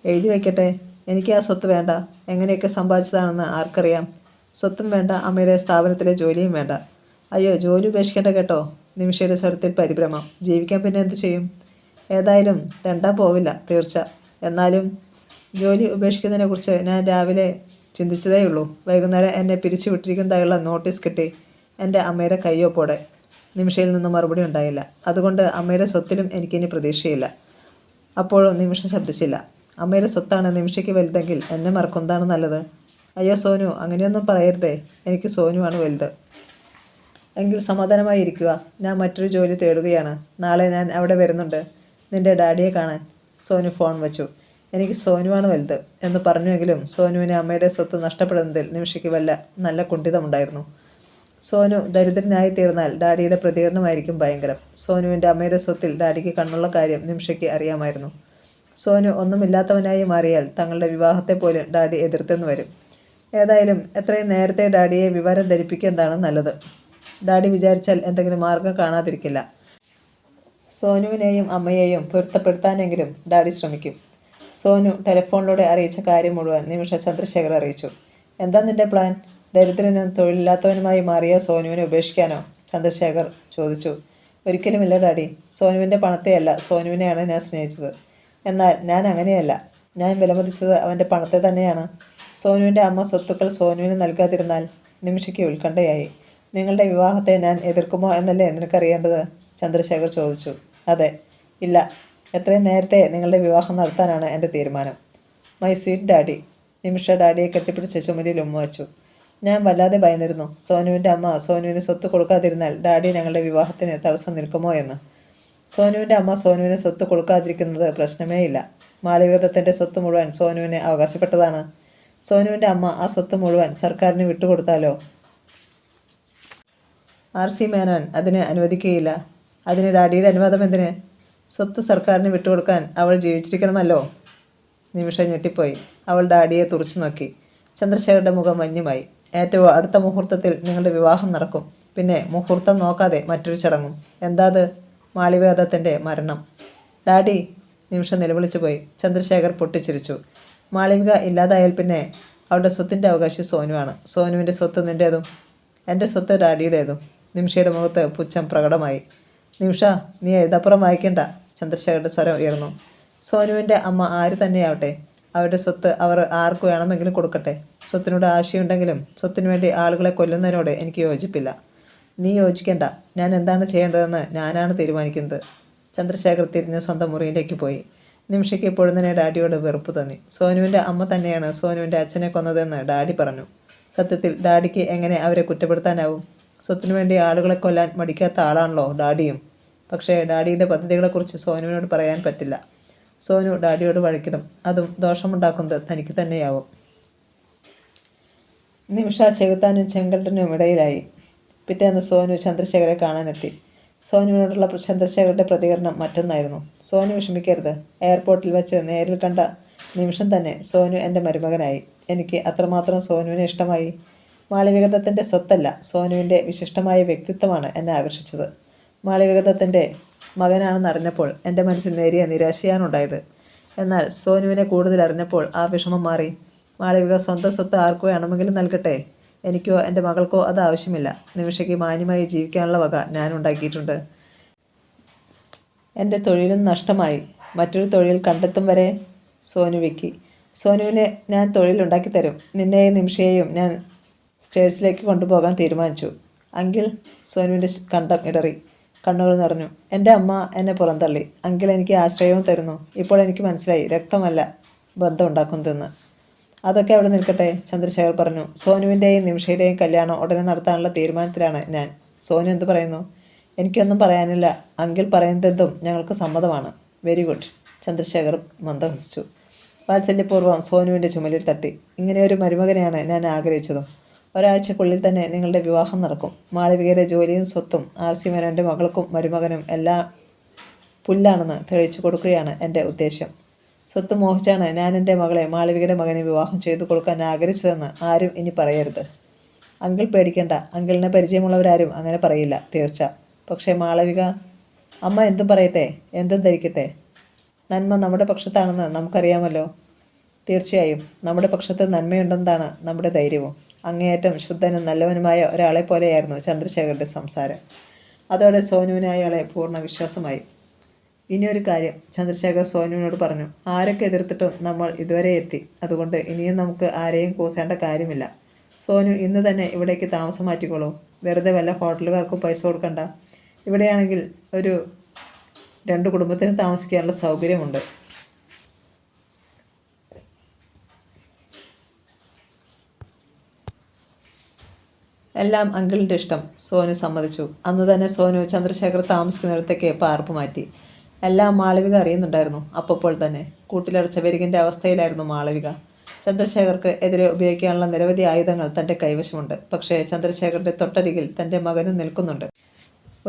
എഴുതി വയ്ക്കട്ടെ. എനിക്ക് ആ സ്വത്ത് വേണ്ട. എങ്ങനെയൊക്കെ സമ്പാദിച്ചതാണെന്ന് ആർക്കറിയാം. സ്വത്തും വേണ്ട, അമ്മയുടെ സ്ഥാപനത്തിലെ ജോലിയും വേണ്ട. അയ്യോ, ജോലി ഉപേക്ഷിക്കേണ്ട കേട്ടോ. നിമിഷയുടെ സ്വരത്തിൽ പരിഭ്രമം. ജീവിക്കാൻ പിന്നെ എന്തു ചെയ്യും? ഏതായാലും തെണ്ടാൻ പോവില്ല, തീർച്ച. എന്നാലും ജോലി ഉപേക്ഷിക്കുന്നതിനെക്കുറിച്ച് ഞാൻ രാവിലെ ചിന്തിച്ചതേയുള്ളൂ. വൈകുന്നേരം എന്നെ പിരിച്ചു വിട്ടിരിക്കുന്നതായുള്ള നോട്ടീസ് കിട്ടി. എൻ്റെ അമ്മയുടെ കയ്യൊപ്പോടെ. നിമിഷയിൽ നിന്ന് മറുപടി ഉണ്ടായില്ല. അതുകൊണ്ട് അമ്മയുടെ സ്വത്തിലും എനിക്കിനി പ്രതീക്ഷയില്ല. അപ്പോഴും നിമിഷം ശബ്ദിച്ചില്ല. അമ്മയുടെ സ്വത്താണ് നിമിഷയ്ക്ക് വലുതെങ്കിൽ എന്നെ മറക്കുന്നതാണ് നല്ലത്. അയ്യോ സോനു, അങ്ങനെയൊന്നും പറയരുതേ. എനിക്ക് സോനുവാണ് വലുത്. എങ്കിൽ സമാധാനമായി ഇരിക്കുക. ഞാൻ മറ്റൊരു ജോലി തേടുകയാണ്. നാളെ ഞാൻ അവിടെ വരുന്നുണ്ട്, നിന്റെ ഡാഡിയെ കാണാൻ. സോനു ഫോൺ വച്ചു. എനിക്ക് സോനുവാണ് വലുത് എന്ന് പറഞ്ഞുവെങ്കിലും സോനുവിന് അമ്മയുടെ സ്വത്ത് നഷ്ടപ്പെടുന്നതിൽ നിമിഷയ്ക്ക് നല്ല കുണ്ഠിതമുണ്ടായിരുന്നു. സോനു ദരിദ്രനായി തീർന്നാൽ ഡാഡിയുടെ പ്രതികരണമായിരിക്കും ഭയങ്കരം. സോനുവിൻ്റെ അമ്മയുടെ സ്വത്തിൽ ഡാഡിക്ക് കണ്ണുള്ള കാര്യം നിമിഷയ്ക്ക് അറിയാമായിരുന്നു. സോനു ഒന്നുമില്ലാത്തവനായി മാറിയാൽ തങ്ങളുടെ വിവാഹത്തെ പോലും ഡാഡി എതിർത്തെന്ന് വരും. ഏതായാലും എത്രയും നേരത്തെ ഡാഡിയെ വിവരം ധരിപ്പിക്കുന്നതാണ് നല്ലത്. ഡാഡി വിചാരിച്ചാൽ എന്തെങ്കിലും മാർഗം കാണാതിരിക്കില്ല. സോനുവിനെയും അമ്മയെയും പൊരുത്തപ്പെടുത്താനെങ്കിലും ഡാഡി ശ്രമിക്കും. സോനു ടെലിഫോണിലൂടെ അറിയിച്ച കാര്യം മുഴുവൻ നിമിഷ ചന്ദ്രശേഖർ അറിയിച്ചു. എന്താ നിന്റെ പ്ലാൻ? ദരിദ്രനും തൊഴിലില്ലാത്തവനുമായി മാറിയ സോനുവിനെ ഉപേക്ഷിക്കാനോ? ചന്ദ്രശേഖർ ചോദിച്ചു. ഒരിക്കലുമില്ല ഡാഡി. സോനുവിൻ്റെ പണത്തെയല്ല, സോനുവിനെയാണ് ഞാൻ സ്നേഹിച്ചത്. എന്നാൽ ഞാൻ അങ്ങനെയല്ല. ഞാൻ വിലമതിച്ചത് അവൻ്റെ പണത്തെ തന്നെയാണ്. സോനുവിൻ്റെ അമ്മ സ്വത്തുക്കൾ സോനുവിന് നൽകാതിരുന്നാൽ നിമിഷയ്ക്ക് ഉത്കണ്ഠയായി. നിങ്ങളുടെ വിവാഹത്തെ ഞാൻ എതിർക്കുമോ എന്നല്ലേ നിനക്കറിയേണ്ടത്? ചന്ദ്രശേഖർ ചോദിച്ചു. അതെ. ഇല്ല. എത്രയും നേരത്തെ നിങ്ങളുടെ വിവാഹം നടത്താനാണ് എൻ്റെ തീരുമാനം. My sweet daddy. നിമിഷ ഡാഡിയെ കെട്ടിപ്പിടിച്ച് ചുമലിൽ ഉമ്മ വച്ചു. ഞാൻ വല്ലാതെ ഭയന്നിരുന്നു. സോനുവിൻ്റെ അമ്മ സോനുവിന് സ്വത്ത് കൊടുക്കാതിരുന്നാൽ ഡാഡി ഞങ്ങളുടെ വിവാഹത്തിന് തടസ്സം നിൽക്കുമോ എന്ന്. സോനുവിൻ്റെ അമ്മ സോനുവിന് സ്വത്ത് കൊടുക്കാതിരിക്കുന്നത് പ്രശ്നമേ ഇല്ല. മാളവികദത്തൻ്റെ സ്വത്ത് മുഴുവൻ സോനുവിന് അവകാശപ്പെട്ടതാണ്. സോനുവിൻ്റെ അമ്മ ആ സ്വത്ത് മുഴുവൻ സർക്കാരിന് വിട്ടുകൊടുത്താലോ? RC മേനോൻ അതിന് അനുവദിക്കുകയില്ല. അതിന് ഡാഡിയുടെ അനുവാദം എന്തിന്? സ്വത്ത് സർക്കാരിന് വിട്ടുകൊടുക്കാൻ അവൾ ജീവിച്ചിരിക്കണമല്ലോ. നിമിഷ ഞെട്ടിപ്പോയി. അവൾ ഡാഡിയെ തുറച്ചു നോക്കി. ചന്ദ്രശേഖരുടെ മുഖം മഞ്ഞുമായി. ഏറ്റവും അടുത്ത മുഹൂർത്തത്തിൽ നിങ്ങളുടെ വിവാഹം നടക്കും. പിന്നെ മുഹൂർത്തം നോക്കാതെ മറ്റൊരു ചടങ്ങും. എന്താത്? മാളവികദത്തൻ്റെ മരണം. ഡാഡി! നിമിഷ നിലവിളിച്ചു പോയി. ചന്ദ്രശേഖർ പൊട്ടിച്ചിരിച്ചു. മാളവിക ഇല്ലാതായാൽ പിന്നെ അവളുടെ സ്വത്തിൻ്റെ അവകാശി സോനുവാണ്. സോനുവിൻ്റെ സ്വത്ത് നിൻ്റേതും എൻ്റെ സ്വത്ത് ഡാഡിയുടേതും. നിമിഷയുടെ മുഖത്ത് പുച്ഛം പ്രകടമായി. നിമിഷ, നീ എഴുതപ്പുറം വായിക്കേണ്ട. ചന്ദ്രശേഖരുടെ സ്വരം ഉയർന്നു. സോനുവിൻ്റെ അമ്മ ആര് തന്നെയാവട്ടെ, അവരുടെ സ്വത്ത് അവർ ആർക്ക് വേണമെങ്കിലും കൊടുക്കട്ടെ. സ്വത്തിനോട് ആശയുണ്ടെങ്കിലും സ്വത്തിനു വേണ്ടി ആളുകളെ കൊല്ലുന്നതിനോട് എനിക്ക് യോജിപ്പില്ല. നീ യോജിക്കേണ്ട. ഞാൻ എന്താണ് ചെയ്യേണ്ടതെന്ന് ഞാനാണ് തീരുമാനിക്കുന്നത്. ചന്ദ്രശേഖർ തിരിഞ്ഞ് സ്വന്തം മുറിയിലേക്ക് പോയി. നിമിഷയ്ക്ക് ഇപ്പോഴും തന്നെ ഡാഡിയോട് വെറുപ്പ് തോന്നി. സോനുവിൻ്റെ അമ്മ തന്നെയാണ് സോനുവിൻ്റെ അച്ഛനെ കൊന്നതെന്ന് ഡാഡി പറഞ്ഞു. സത്യത്തിൽ ഡാഡിക്ക് എങ്ങനെ അവരെ കുറ്റപ്പെടുത്താനാവും? സ്വത്തിനു വേണ്ടി ആളുകളെ കൊല്ലാൻ മടിക്കാത്ത ആളാണല്ലോ ഡാഡിയും. പക്ഷേ ഡാഡിയുടെ പദ്ധതികളെക്കുറിച്ച് സോനുവിനോട് പറയാൻ പറ്റില്ല. സോനു ഡാഡിയോട് വഴക്കിടും. അതും ദോഷമുണ്ടാക്കുന്നത് തനിക്ക് തന്നെയാവും. നിമിഷ ചെകുത്താനും ചെങ്കണ്ടനും ഇടയിലായി. പിറ്റേന്ന് സോനു ചന്ദ്രശേഖരെ കാണാനെത്തി. സോനുവിനോടുള്ള ചന്ദ്രശേഖരുടെ പ്രതികരണം മറ്റൊന്നായിരുന്നു. സോനു വിഷമിക്കരുത്. എയർപോർട്ടിൽ വെച്ച് നേരിൽ കണ്ട നിമിഷം തന്നെ സോനു എൻ്റെ മരുമകനായി. എനിക്ക് അത്രമാത്രം സോനുവിനെ ഇഷ്ടമായി. മാളവികദത്തൻ്റെ സ്വത്തല്ല, സോനുവിൻ്റെ വിശിഷ്ടമായ വ്യക്തിത്വമാണ് എന്നെ ആകർഷിച്ചത്. മാളവികദത്തൻ്റെ മകനാണെന്നറിഞ്ഞപ്പോൾ എൻ്റെ മനസ്സിൽ നേരിയ നിരാശയാണുണ്ടായത്. എന്നാൽ സോനുവിനെ കൂടുതൽ അറിഞ്ഞപ്പോൾ ആ വിഷമം മാറി. മാളവിക സ്വന്തം സ്വത്ത് ആർക്കോ വേണമെങ്കിലും നൽകട്ടെ. എനിക്കോ എൻ്റെ മകൾക്കോ അത് ആവശ്യമില്ല. നിമിഷയ്ക്ക് മാന്യമായി ജീവിക്കാനുള്ള വക ഞാൻ ഉണ്ടാക്കിയിട്ടുണ്ട്. എൻ്റെ തൊഴിലും നഷ്ടമായി. മറ്റൊരു തൊഴിൽ കണ്ടെത്തും വരെ സോനു വിക്കി. സോനുവിന് ഞാൻ തൊഴിലുണ്ടാക്കി തരും. നിന്നെയും നിമിഷയെയും ഞാൻ സ്റ്റേഴ്സിലേക്ക് കൊണ്ടുപോകാൻ തീരുമാനിച്ചു. അങ്കിൾ! സോനുവിൻ്റെ കണ്ടം ഇടറി. കണ്ണുകൾ നിറഞ്ഞു. എൻ്റെ അമ്മ എന്നെ പുറന്തള്ളി. അങ്കിൾ എനിക്ക് ആശ്രയവും തരുന്നു. ഇപ്പോൾ എനിക്ക് മനസ്സിലായി രക്തമല്ല ബന്ധം ഉണ്ടാക്കുന്നതെന്ന്. അതൊക്കെ അവിടെ നിൽക്കട്ടെ, ചന്ദ്രശേഖർ പറഞ്ഞു. സോനുവിൻ്റെയും നിമിഷയുടെയും കല്യാണം ഉടനെ നടത്താനുള്ള തീരുമാനത്തിലാണ് ഞാൻ. സോനു എന്ത് പറയുന്നു? എനിക്കൊന്നും പറയാനില്ല. അങ്കിൾ പറയുന്നതെന്തും ഞങ്ങൾക്ക് സമ്മതമാണ്. Very good. ചന്ദ്രശേഖർ മന്ദഹസിച്ചു. വാത്സല്യപൂർവ്വം സോനുവിൻ്റെ ചുമലിൽ തട്ടി. ഇങ്ങനെയൊരു മരുമകനെയാണ് ഞാൻ ആഗ്രഹിച്ചതും. ഒരാഴ്ചക്കുള്ളിൽ തന്നെ നിങ്ങളുടെ വിവാഹം നടക്കും. മാളവികയുടെ ജോലിയും സ്വത്തും RC മേനോൻ്റെ മകൾക്കും മരുമകനും എല്ലാം പുല്ലാണെന്ന് തെളിയിച്ചു കൊടുക്കുകയാണ് എൻ്റെ ഉദ്ദേശ്യം. സ്വത്ത് മോഹിച്ചാണ് ഞാൻ എൻ്റെ മകളെ മാളവികയുടെ മകനെ വിവാഹം ചെയ്തു കൊടുക്കാൻ ആഗ്രഹിച്ചതെന്ന് ആരും ഇനി പറയരുത്. അങ്കിൾ പേടിക്കേണ്ട. അങ്കിളിനെ പരിചയമുള്ളവരാരും അങ്ങനെ പറയില്ല, തീർച്ച. പക്ഷേ മാളവിക അമ്മ എന്തും പറയട്ടെ, എന്തും ധരിക്കട്ടെ. നന്മ നമ്മുടെ പക്ഷത്താണെന്ന് നമുക്കറിയാമല്ലോ. തീർച്ചയായും നമ്മുടെ പക്ഷത്ത് നന്മയുണ്ടെന്നതാണ് നമ്മുടെ ധൈര്യവും. അങ്ങേയറ്റം ശുദ്ധനും നല്ലവനുമായ ഒരാളെ പോലെയായിരുന്നു ചന്ദ്രശേഖരുടെ സംസാരം. അതോടെ സോനുവിന് അയാളെ പൂർണ്ണ വിശ്വാസമായി. ഇനിയൊരു കാര്യം ചന്ദ്രശേഖർ സോനുവിനോട് പറഞ്ഞു. ആരൊക്കെ എതിർത്തിട്ടും നമ്മൾ ഇതുവരെ എത്തി. അതുകൊണ്ട് ഇനിയും നമുക്ക് ആരെയും കൂസേണ്ട കാര്യമില്ല. സോനു ഇന്ന് തന്നെ ഇവിടേക്ക് താമസം മാറ്റിക്കോളൂ. വെറുതെ വല്ല ഹോട്ടലുകാർക്കും പൈസ കൊടുക്കണ്ട. ഇവിടെയാണെങ്കിൽ ഒരു 2 കുടുംബത്തിന് താമസിക്കാനുള്ള സൗകര്യമുണ്ട്. എല്ലാം അങ്കിളിൻ്റെ ഇഷ്ടം. സോനു സമ്മതിച്ചു. അന്ന് തന്നെ സോനു ചന്ദ്രശേഖർ താമസിക്കുന്നിടത്തേക്ക് പാർപ്പ് മാറ്റി. എല്ലാം മാളവിക അറിയുന്നുണ്ടായിരുന്നു. അപ്പോൾ തന്നെ കൂട്ടിലടച്ച വെരുകിൻ്റെ അവസ്ഥയിലായിരുന്നു മാളവിക. ചന്ദ്രശേഖർക്ക് എതിരെ ഉപയോഗിക്കാനുള്ള നിരവധി ആയുധങ്ങൾ തൻ്റെ കൈവശമുണ്ട്. പക്ഷേ ചന്ദ്രശേഖരുടെ തൊട്ടരികിൽ തൻ്റെ മകനും നിൽക്കുന്നുണ്ട്.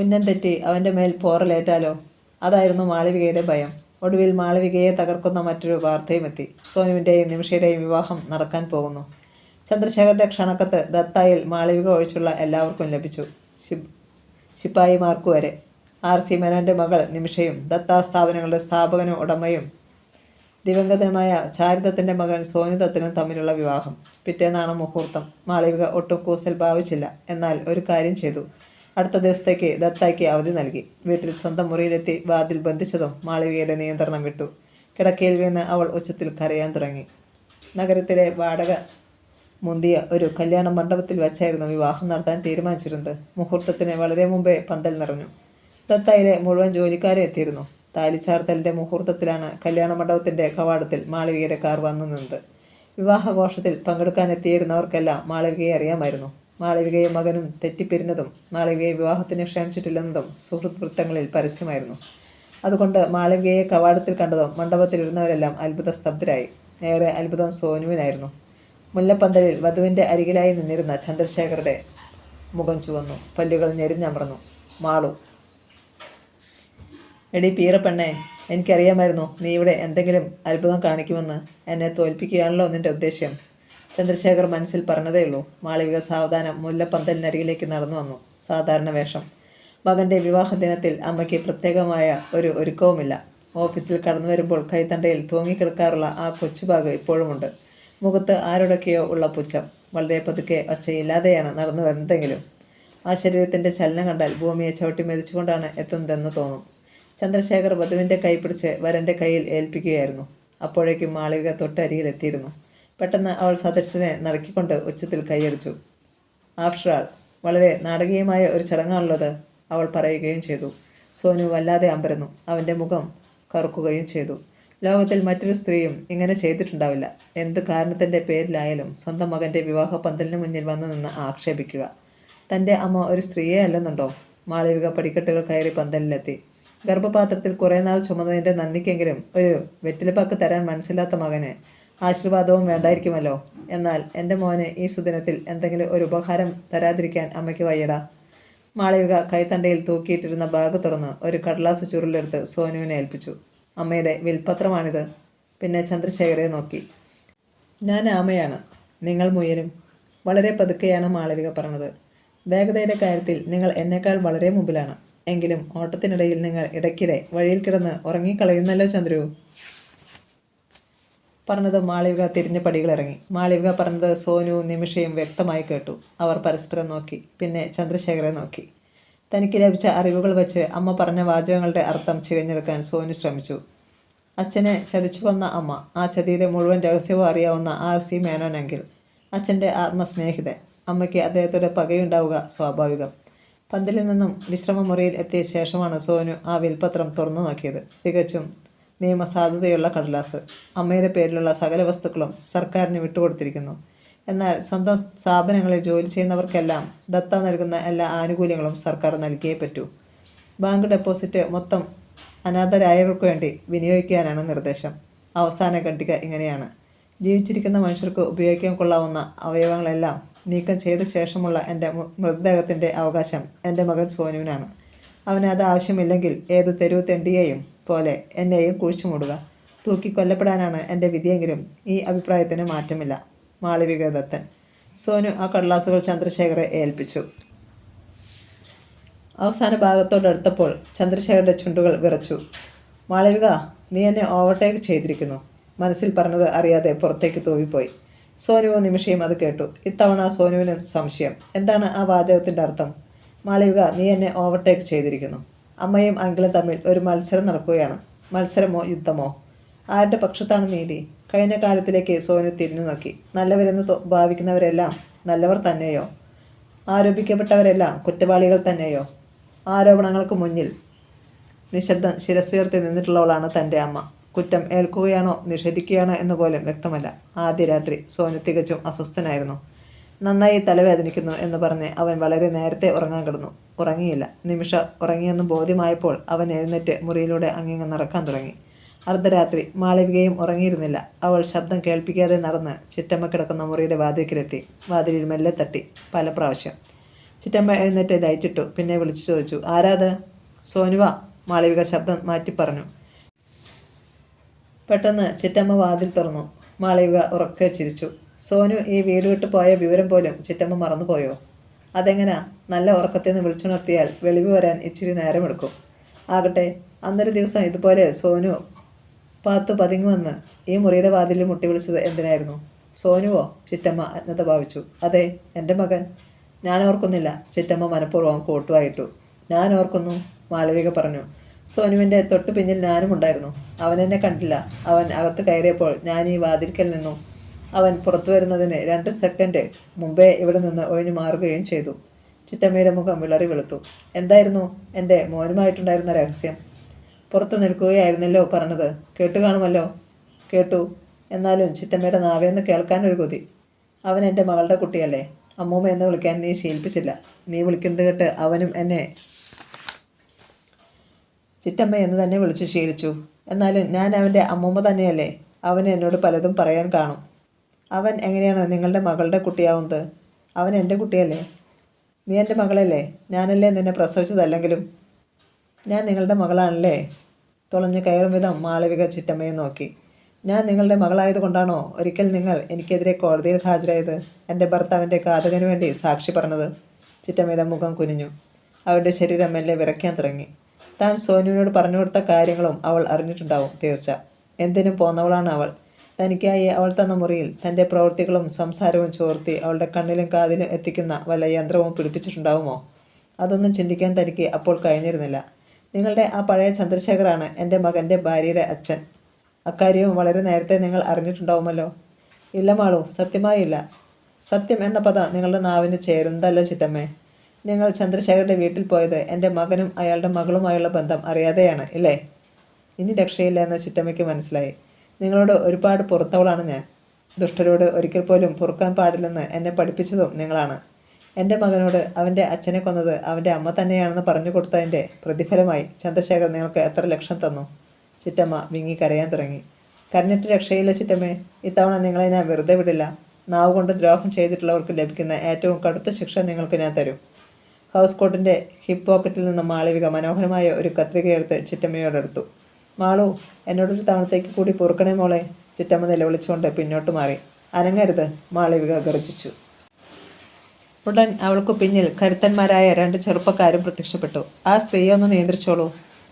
ഉന്നം തെറ്റി അവൻ്റെ മേൽ പോറലേറ്റാലോ? അതായിരുന്നു മാളവികയുടെ ഭയം. ഒടുവിൽ മാളവികയെ തകർക്കുന്ന മറ്റൊരു വാർത്തയും എത്തി. സോനുവിൻ്റെയും നിമിഷയുടെയും വിവാഹം നടക്കാൻ പോകുന്നു. ചന്ദ്രശേഖരൻ്റെ ക്ഷണക്കത്ത് ദത്തായിൽ മാളവിക ഒഴിച്ചുള്ള എല്ലാവർക്കും ലഭിച്ചു. ശിപ്പായിമാർക്കു വരെ. RC മേനോൻ്റെ മകൾ നിമിഷയും ദത്താ സ്ഥാപനങ്ങളുടെ സ്ഥാപകനും ഉടമയും ദിവംഗതനുമായ ചാരിദത്തിൻ്റെ മകൻ സോനുദത്തിനും തമ്മിലുള്ള വിവാഹം. പിറ്റേന്നാണ് മുഹൂർത്തം. മാളവിക ഒട്ടും കൂസൽ ഭാവിച്ചില്ല. എന്നാൽ ഒരു കാര്യം ചെയ്തു. അടുത്ത ദിവസത്തേക്ക് ദത്തായ്ക്ക് അവധി നൽകി. വീട്ടിൽ സ്വന്തം മുറിയിലെത്തി വാതിൽ ബന്ധിച്ചതും മാളവികയുടെ നിയന്ത്രണം വിട്ടു. കിടക്കയിൽ വീണ് അവൾ ഉച്ചത്തിൽ കരയാൻ തുടങ്ങി. നഗരത്തിലെ വാടക മുന്തിയ ഒരു കല്യാണ മണ്ഡപത്തിൽ വച്ചായിരുന്നു വിവാഹം നടത്താൻ തീരുമാനിച്ചിരുന്നത്. മുഹൂർത്തത്തിന് വളരെ മുമ്പേ പന്തൽ നിറഞ്ഞു. ദത്തായിലെ മുഴുവൻ ജോലിക്കാരെ എത്തിയിരുന്നു. താലിച്ചാർത്തലിൻ്റെ മുഹൂർത്തത്തിലാണ് കല്യാണ മണ്ഡപത്തിൻ്റെ കവാടത്തിൽ മാളവികയുടെ കാർ വന്നു നിന്നത്. വിവാഹഘോഷത്തിൽ പങ്കെടുക്കാനെത്തിയിരുന്നവർക്കെല്ലാം മാളവികയെ അറിയാമായിരുന്നു. മാളവികയും മകനും തെറ്റിപ്പിരിഞ്ഞതും മാളവികയെ വിവാഹത്തിന് ക്ഷണിച്ചിട്ടില്ലെന്നതും സുഹൃത്ത് വൃത്തങ്ങളിൽ പരസ്യമായിരുന്നു. അതുകൊണ്ട് മാളവികയെ കവാടത്തിൽ കണ്ടതും മണ്ഡപത്തിലിരുന്നവരെല്ലാം അത്ഭുത സ്തബ്ധരായി. ഏറെ അത്ഭുതം സോനുവിനായിരുന്നു. മുല്ലപ്പന്തലിൽ വധുവിൻ്റെ അരികിലായി നിന്നിരുന്ന ചന്ദ്രശേഖരുടെ മുഖം ചുവന്നു. പല്ലുകൾ ഞെരിഞ്ഞമർന്നു. മാളു, എടി പീറപ്പെണ്ണേ, എനിക്കറിയാമായിരുന്നു നീ ഇവിടെ എന്തെങ്കിലും അത്ഭുതം കാണിക്കുമെന്ന്. എന്നെ തോൽപ്പിക്കുകയാണല്ലോ നിൻ്റെ ഉദ്ദേശ്യം. ചന്ദ്രശേഖർ മനസ്സിൽ പറഞ്ഞതേയുള്ളൂ. മാളവിക സാവധാനം മുല്ലപ്പന്തലിനരികിലേക്ക് നടന്നു വന്നു. സാധാരണ വേഷം. മകൻ്റെ വിവാഹ ദിനത്തിൽ അമ്മയ്ക്ക് പ്രത്യേകമായ ഒരു ഒരുക്കവുമില്ല. ഓഫീസിൽ കടന്നു വരുമ്പോൾ കൈത്തണ്ടയിൽ തൂങ്ങിക്കിടക്കാറുള്ള ആ കൊച്ചുബാഗ് ഇപ്പോഴുമുണ്ട്. മുഖത്ത് ആരോടൊക്കെയോ ഉള്ള പുച്ഛം. വളരെ പതുക്കെ ഒച്ചയില്ലാതെയാണ് നടന്നു വരുന്നതെങ്കിലും ആ ശരീരത്തിൻ്റെ ചലനം കണ്ടാൽ ഭൂമിയെ ചവിട്ടി മെതിച്ചുകൊണ്ടാണ് എത്തുന്നതെന്ന് തോന്നും. ചന്ദ്രശേഖർ വധുവിൻ്റെ കൈ പിടിച്ച് വരൻ്റെ കയ്യിൽ ഏൽപ്പിക്കുകയായിരുന്നു. അപ്പോഴേക്കും മാളവിക തൊട്ടരികിലെത്തിയിരുന്നു. പെട്ടെന്ന് അവൾ സദസ്സിനെ നടക്കിക്കൊണ്ട് ഉച്ചത്തിൽ കൈയടിച്ചു. ആഫ്റ്റർ ആൾ വളരെ നാടകീയമായ ഒരു ചടങ്ങാണുള്ളത്, അവൾ പറയുകയും ചെയ്തു. സോനു വല്ലാതെ അമ്പരന്നു. അവൻ്റെ മുഖം കറുക്കുകയും ചെയ്തു. ലോകത്തിൽ മറ്റൊരു സ്ത്രീയും ഇങ്ങനെ ചെയ്തിട്ടുണ്ടാവില്ല. എന്ത് കാരണത്തിൻ്റെ പേരിലായാലും സ്വന്തം മകൻ്റെ വിവാഹ പന്തലിന് മുന്നിൽ വന്നു നിന്ന് ആക്ഷേപിക്കുക. തൻ്റെ അമ്മ ഒരു സ്ത്രീയെ അല്ലെന്നുണ്ടോ? മാളവിക പടിക്കെട്ടുകൾ കയറി പന്തലിലെത്തി. ഗർഭപാത്രത്തിൽ കുറേ നാൾ ചുമന്നതിൻ്റെ നന്ദിക്കെങ്കിലും ഒരു വെറ്റിലപ്പാക്ക് തരാൻ മനസ്സില്ലാത്ത മകന് ആശീർവാദവും വേണ്ടായിരിക്കുമല്ലോ. എന്നാൽ എൻ്റെ മോന് ഈ സുദിനത്തിൽ എന്തെങ്കിലും ഒരു ഉപഹാരം തരാതിരിക്കാൻ അമ്മയ്ക്ക് വയ്യടാ. മാളവിക കൈത്തണ്ടയിൽ തൂക്കിയിട്ടിരുന്ന ബാഗ് തുറന്ന് ഒരു കടലാസ് ചുരുളെടുത്ത് സോനുവിനെ ഏൽപ്പിച്ചു. അമ്മയുടെ വിൽപത്രമാണിത്. പിന്നെ ചന്ദ്രശേഖരെ നോക്കി. ഞാൻ ആമയാണ്, നിങ്ങൾ മുയലും. വളരെ പതുക്കെയാണ് മാളവിക പറഞ്ഞത്. വേഗതയുടെ കാര്യത്തിൽ നിങ്ങൾ എന്നേക്കാൾ വളരെ മുമ്പിലാണ്. എങ്കിലും ഓട്ടത്തിനിടയിൽ നിങ്ങൾ ഇടയ്ക്കിടെ വഴിയിൽ കിടന്ന് ഉറങ്ങിക്കളയുന്നല്ലോ ചന്ദ്രു. പറഞ്ഞത് മാളവിക തിരിഞ്ഞ പടികളിറങ്ങി. മാളവിക പറഞ്ഞത് സോനുവും നിമിഷയും വ്യക്തമായി കേട്ടു. അവർ പരസ്പരം നോക്കി. പിന്നെ ചന്ദ്രശേഖരെ നോക്കി. തനിക്ക് ലഭിച്ച അറിവുകൾ വെച്ച് അമ്മ പറഞ്ഞ വാചകങ്ങളുടെ അർത്ഥം ചികഞ്ഞെടുക്കാൻ സോനു ശ്രമിച്ചു. അച്ഛനെ ചതിച്ചു കൊന്ന അമ്മ, ആ ചതിയുടെ മുഴുവൻ രഹസ്യവും അറിയാവുന്ന RC മേനോനെങ്കിൽ അച്ഛൻ്റെ ആത്മസ്നേഹിതൻ. അമ്മയ്ക്ക് അദ്ദേഹത്തോടെ പകയുണ്ടാവുക സ്വാഭാവികം. പന്തലിൽ നിന്നും വിശ്രമമുറിയിൽ എത്തിയ ശേഷമാണ് സോനു ആ വിൽപത്രം തുറന്നു നോക്കിയത്. തികച്ചും നിയമസാധുതയുള്ള കടലാസ്. അമ്മയുടെ പേരിലുള്ള സകല വസ്തുക്കളും സർക്കാരിന് വിട്ടുകൊടുത്തിരിക്കുന്നു. എന്നാൽ സ്വന്തം സ്ഥാപനങ്ങളിൽ ജോലി ചെയ്യുന്നവർക്കെല്ലാം ദത്ത നൽകുന്ന എല്ലാ ആനുകൂല്യങ്ങളും സർക്കാർ നൽകിയേ പറ്റൂ. ബാങ്ക് ഡെപ്പോസിറ്റ് മൊത്തം അനാഥരായവർക്ക് വേണ്ടി വിനിയോഗിക്കാനാണ് നിർദ്ദേശം. അവസാന ഖണ്ഡിക ഇങ്ങനെയാണ്: ജീവിച്ചിരിക്കുന്ന മനുഷ്യർക്ക് ഉപയോഗിക്കാൻ കൊള്ളാവുന്ന അവയവങ്ങളെല്ലാം നീക്കം ചെയ്ത ശേഷമുള്ള എൻ്റെ മൃതദേഹത്തിൻ്റെ അവകാശം എൻ്റെ മകൻ സോനുവിനാണ്. അവന് അത് ആവശ്യമില്ലെങ്കിൽ ഏത് തെരുവ് തെണ്ടിയെയും പോലെ എന്നെയും കുഴിച്ചു മൂടുക. തൂക്കിക്കൊല്ലപ്പെടാനാണ് എൻ്റെ വിധിയെങ്കിലും ഈ അഭിപ്രായത്തിന് മാറ്റമില്ല. മാളവിക ദത്തൻ. സോനു ആ കടലാസുകൾ ചന്ദ്രശേഖരെ ഏൽപ്പിച്ചു. അവസാന ഭാഗത്തോടടുത്തപ്പോൾ ചന്ദ്രശേഖരുടെ ചുണ്ടുകൾ വിറച്ചു. മാളവിക, നീ എന്നെ ഓവർടേക്ക് ചെയ്തിരിക്കുന്നു. മനസ്സിൽ പറഞ്ഞത് അറിയാതെ പുറത്തേക്ക് തൂവിപ്പോയി. സോനുവും നിമിഷയും അത് കേട്ടു. ഇത്തവണ സോനുവിന് സംശയം. എന്താണ് ആ വാചകത്തിൻ്റെ അർത്ഥം? മാളവിക, നീ എന്നെ ഓവർടേക്ക് ചെയ്തിരിക്കുന്നു. അമ്മയും അങ്കിളും തമ്മിൽ ഒരു മത്സരം നടക്കുകയാണ്. മത്സരമോ യുദ്ധമോ? ആരുടെ പക്ഷത്താണ് നീതി? കഴിഞ്ഞ കാലത്തിലേക്ക് സോനു തിരിഞ്ഞു നോക്കി. നല്ലവരെന്ന് ഭാവിക്കുന്നവരെല്ലാം നല്ലവർ തന്നെയോ? ആരോപിക്കപ്പെട്ടവരെല്ലാം കുറ്റവാളികൾ തന്നെയോ? ആരോപണങ്ങൾക്ക് മുന്നിൽ നിശബ്ദം ശിരസ്സുയർത്തി നിന്നിട്ടുള്ളവളാണ് തൻ്റെ അമ്മ. കുറ്റം ഏൽക്കുകയാണോ നിഷേധിക്കുകയാണോ എന്ന് പോലും വ്യക്തമല്ല. ആദ്യ രാത്രി സോനു തികച്ചും അസ്വസ്ഥനായിരുന്നു. നന്നായി തലവേദനിക്കുന്നു എന്ന് പറഞ്ഞ് അവൻ വളരെ നേരത്തെ ഉറങ്ങാൻ കിടന്നു. ഉറങ്ങിയില്ല. നിമിഷ ഉറങ്ങിയെന്ന് ബോധ്യമായപ്പോൾ അവൻ എഴുന്നേറ്റ് മുറിയിലൂടെ അങ്ങിങ്ങ് നടക്കാൻ തുടങ്ങി. അർദ്ധരാത്രി. മാളവികയും ഉറങ്ങിയിരുന്നില്ല. അവൾ ശബ്ദം കേൾപ്പിക്കാതെ നടന്ന് ചിറ്റമ്മ കിടക്കുന്ന മുറിയുടെ വാതിൽക്കിലെത്തി. വാതിലിൽ മെല്ലെ തട്ടി പല പ്രാവശ്യം. ചിറ്റമ്മ എഴുന്നേറ്റ് ലൈറ്റിട്ടു. പിന്നെ വിളിച്ചു ചോദിച്ചു, ആരാത്? സോനുവ. മാളവിക ശബ്ദം മാറ്റി പറഞ്ഞു. പെട്ടെന്ന് ചിറ്റമ്മ വാതിൽ തുറന്നു. മാളവിക ഉറക്കെ ചിരിച്ചു. സോനു ഈ വീട് വിട്ടു പോയ വിവരം പോലും ചിറ്റമ്മ മറന്നുപോയോ? അതെങ്ങനാ? നല്ല ഉറക്കത്തിൽ നിന്ന് വിളിച്ചുണർത്തിയാൽ വെളിവ് വരാൻ ഇച്ചിരി നേരമെടുക്കും. ആകട്ടെ, അന്നൊരു ദിവസം ഇതുപോലെ സോനു പാത്തു പതുങ്ങി വന്ന് ഈ മുറിയുടെ വാതിലിൽ മുട്ടി വിളിച്ചത് എന്തിനായിരുന്നു? സോനുവോ? ചിറ്റമ്മ അജ്ഞത ഭാവിച്ചു. അതെ, എൻ്റെ മകൻ. ഞാൻ ഓർക്കുന്നില്ല. ചിറ്റമ്മ മനഃപൂർവ്വം കോട്ടുവായിട്ടു. ഞാൻ ഓർക്കുന്നു, മാളവിക പറഞ്ഞു. സോനുവിൻ്റെ തൊട്ടു പിന്നിൽ ഞാനും ഉണ്ടായിരുന്നു. അവൻ എന്നെ കണ്ടില്ല. അവൻ അകത്ത് കയറിയപ്പോൾ ഞാൻ ഈ വാതിൽക്കൽ നിന്നു. അവൻ പുറത്തു വരുന്നതിന് 2 സെക്കൻഡ് മുമ്പേ ഇവിടെ നിന്ന് ഒഴിഞ്ഞു മാറുകയും ചെയ്തു. ചിറ്റമ്മയുടെ മുഖം വിളറി വെളുത്തു. എന്തായിരുന്നു എൻ്റെ മോനുമായിട്ടുണ്ടായിരുന്ന രഹസ്യം? പുറത്തു നിൽക്കുകയായിരുന്നല്ലോ പറഞ്ഞത്. കേട്ടു കാണുമല്ലോ. കേട്ടു. എന്നാലും ചിറ്റമ്മയുടെ നാവേന്ന് കേൾക്കാനൊരു കൊതി. അവൻ എൻ്റെ മകളുടെ കുട്ടിയല്ലേ? അമ്മൂമ്മ എന്ന് വിളിക്കാൻ നീ ശീലിപ്പിച്ചില്ല. നീ വിളിക്കുന്നത് കേട്ട് അവനും എന്നെ ചിറ്റമ്മ എന്ന് തന്നെ വിളിച്ചു ശീലിച്ചു. എന്നാലും ഞാൻ അവൻ്റെ അമ്മൂമ്മ തന്നെയല്ലേ? അവൻ എന്നോട് പലതും പറയാൻ കാണും. അവൻ എങ്ങനെയാണ് നിങ്ങളുടെ മകളുടെ കുട്ടിയാവുന്നത്? അവൻ എൻ്റെ കുട്ടിയല്ലേ? നീ എൻ്റെ മകളല്ലേ? ഞാനല്ലേ നിന്നെ പ്രസവിച്ചതല്ലെങ്കിലും. ഞാൻ നിങ്ങളുടെ മകളാണല്ലേ? തുളഞ്ഞു കയറും വിധം മാളവിക ചിറ്റമ്മയെ നോക്കി. ഞാൻ നിങ്ങളുടെ മകളായതുകൊണ്ടാണോ ഒരിക്കൽ നിങ്ങൾ എനിക്കെതിരെ കോടതിയിൽ ഹാജരായത്? എൻ്റെ ഭർത്താവിൻ്റെ ഘാതകന് വേണ്ടി സാക്ഷി പറഞ്ഞത്? ചിറ്റമ്മയുടെ മുഖം കുനിഞ്ഞു. അവരുടെ ശരീരം മെല്ലെ വിറയ്ക്കാൻ തുടങ്ങി. താൻ സോനുവിനോട് പറഞ്ഞു കൊടുത്ത കാര്യങ്ങളും അവൾ അറിഞ്ഞിട്ടുണ്ടാവും, തീർച്ച. എന്തിനും പോന്നവളാണ് അവൾ. തനിക്കായി അവൾ തന്ന മുറിയിൽ തൻ്റെ പ്രവൃത്തികളും സംസാരവും ചോർത്തി അവളുടെ കണ്ണിലും കാതിലും എത്തിക്കുന്ന വല്ല യന്ത്രവും പിടിപ്പിച്ചിട്ടുണ്ടാവുമോ? അതൊന്നും ചിന്തിക്കാൻ തനിക്ക് അപ്പോൾ കഴിഞ്ഞിരുന്നില്ല. നിങ്ങളുടെ ആ പഴയ ചന്ദ്രശേഖറാണ് എൻ്റെ മകൻ്റെ ഭാര്യയുടെ അച്ഛൻ. അക്കാര്യവും വളരെ നേരത്തെ നിങ്ങൾ അറിഞ്ഞിട്ടുണ്ടാവുമല്ലോ. ഇല്ല മാളു, സത്യമായില്ല. സത്യം എന്ന പദം നിങ്ങളുടെ നാവിന് ചേരുന്നതല്ല ചിറ്റമ്മേ. നിങ്ങൾ ചന്ദ്രശേഖരൻ്റെ വീട്ടിൽ പോയത് എൻ്റെ മകനും അയാളുടെ മകളുമായുള്ള ബന്ധം അറിയാതെയാണ്, ഇല്ലേ? ഇനി രക്ഷയില്ല എന്ന് ചിറ്റമ്മയ്ക്ക് മനസ്സിലായി. നിങ്ങളോട് ഒരുപാട് പുറത്തവളാണ് ഞാൻ. ദുഷ്ടരോട് ഒരിക്കൽ പോലും പൊറുക്കാൻ പാടില്ലെന്ന് എന്നെ പഠിപ്പിച്ചതും നിങ്ങളാണ്. എൻ്റെ മകനോട് അവൻ്റെ അച്ഛനെ കൊന്നത് അവൻ്റെ അമ്മ തന്നെയാണെന്ന് പറഞ്ഞു കൊടുത്തതിൻ്റെ പ്രതിഫലമായി ചന്ദ്രശേഖർ നിങ്ങൾക്ക് എത്ര ലക്ഷം തന്നു? ചിറ്റമ്മ വിങ്ങി കരയാൻ തുടങ്ങി. കരഞ്ഞിട്ട് രക്ഷയില്ല ചിറ്റമ്മേ. ഇത്തവണ നിങ്ങളെ ഞാൻ വെറുതെ വിടില്ല. നാവ് കൊണ്ട് ദ്രോഹം ചെയ്തിട്ടുള്ളവർക്ക് ലഭിക്കുന്ന ഏറ്റവും കടുത്ത ശിക്ഷ നിങ്ങൾക്ക് ഞാൻ തരും. ഹൗസ് കോട്ടിൻ്റെ ഹിപ്പ് പോക്കറ്റിൽ നിന്ന് മാളവിക മനോഹരമായ ഒരു കത്രികയെടുത്ത് ചിറ്റമ്മയോടെടുത്തു. മാളു, എന്നോടൊരു തവണത്തേക്ക് കൂടി പൊറുക്കണേ മോളെ. ചിറ്റമ്മ നിലവിളിച്ചുകൊണ്ട് പിന്നോട്ട് മാറി. അനങ്ങരുത്, മാളവിക ഗർജിച്ചു. ഉടൻ അവൾക്ക് പിന്നിൽ കരുത്തന്മാരായ 2 ചെറുപ്പക്കാരും പ്രത്യക്ഷപ്പെട്ടു. ആ സ്ത്രീയെ ഒന്ന് നിയന്ത്രിച്ചോളൂ,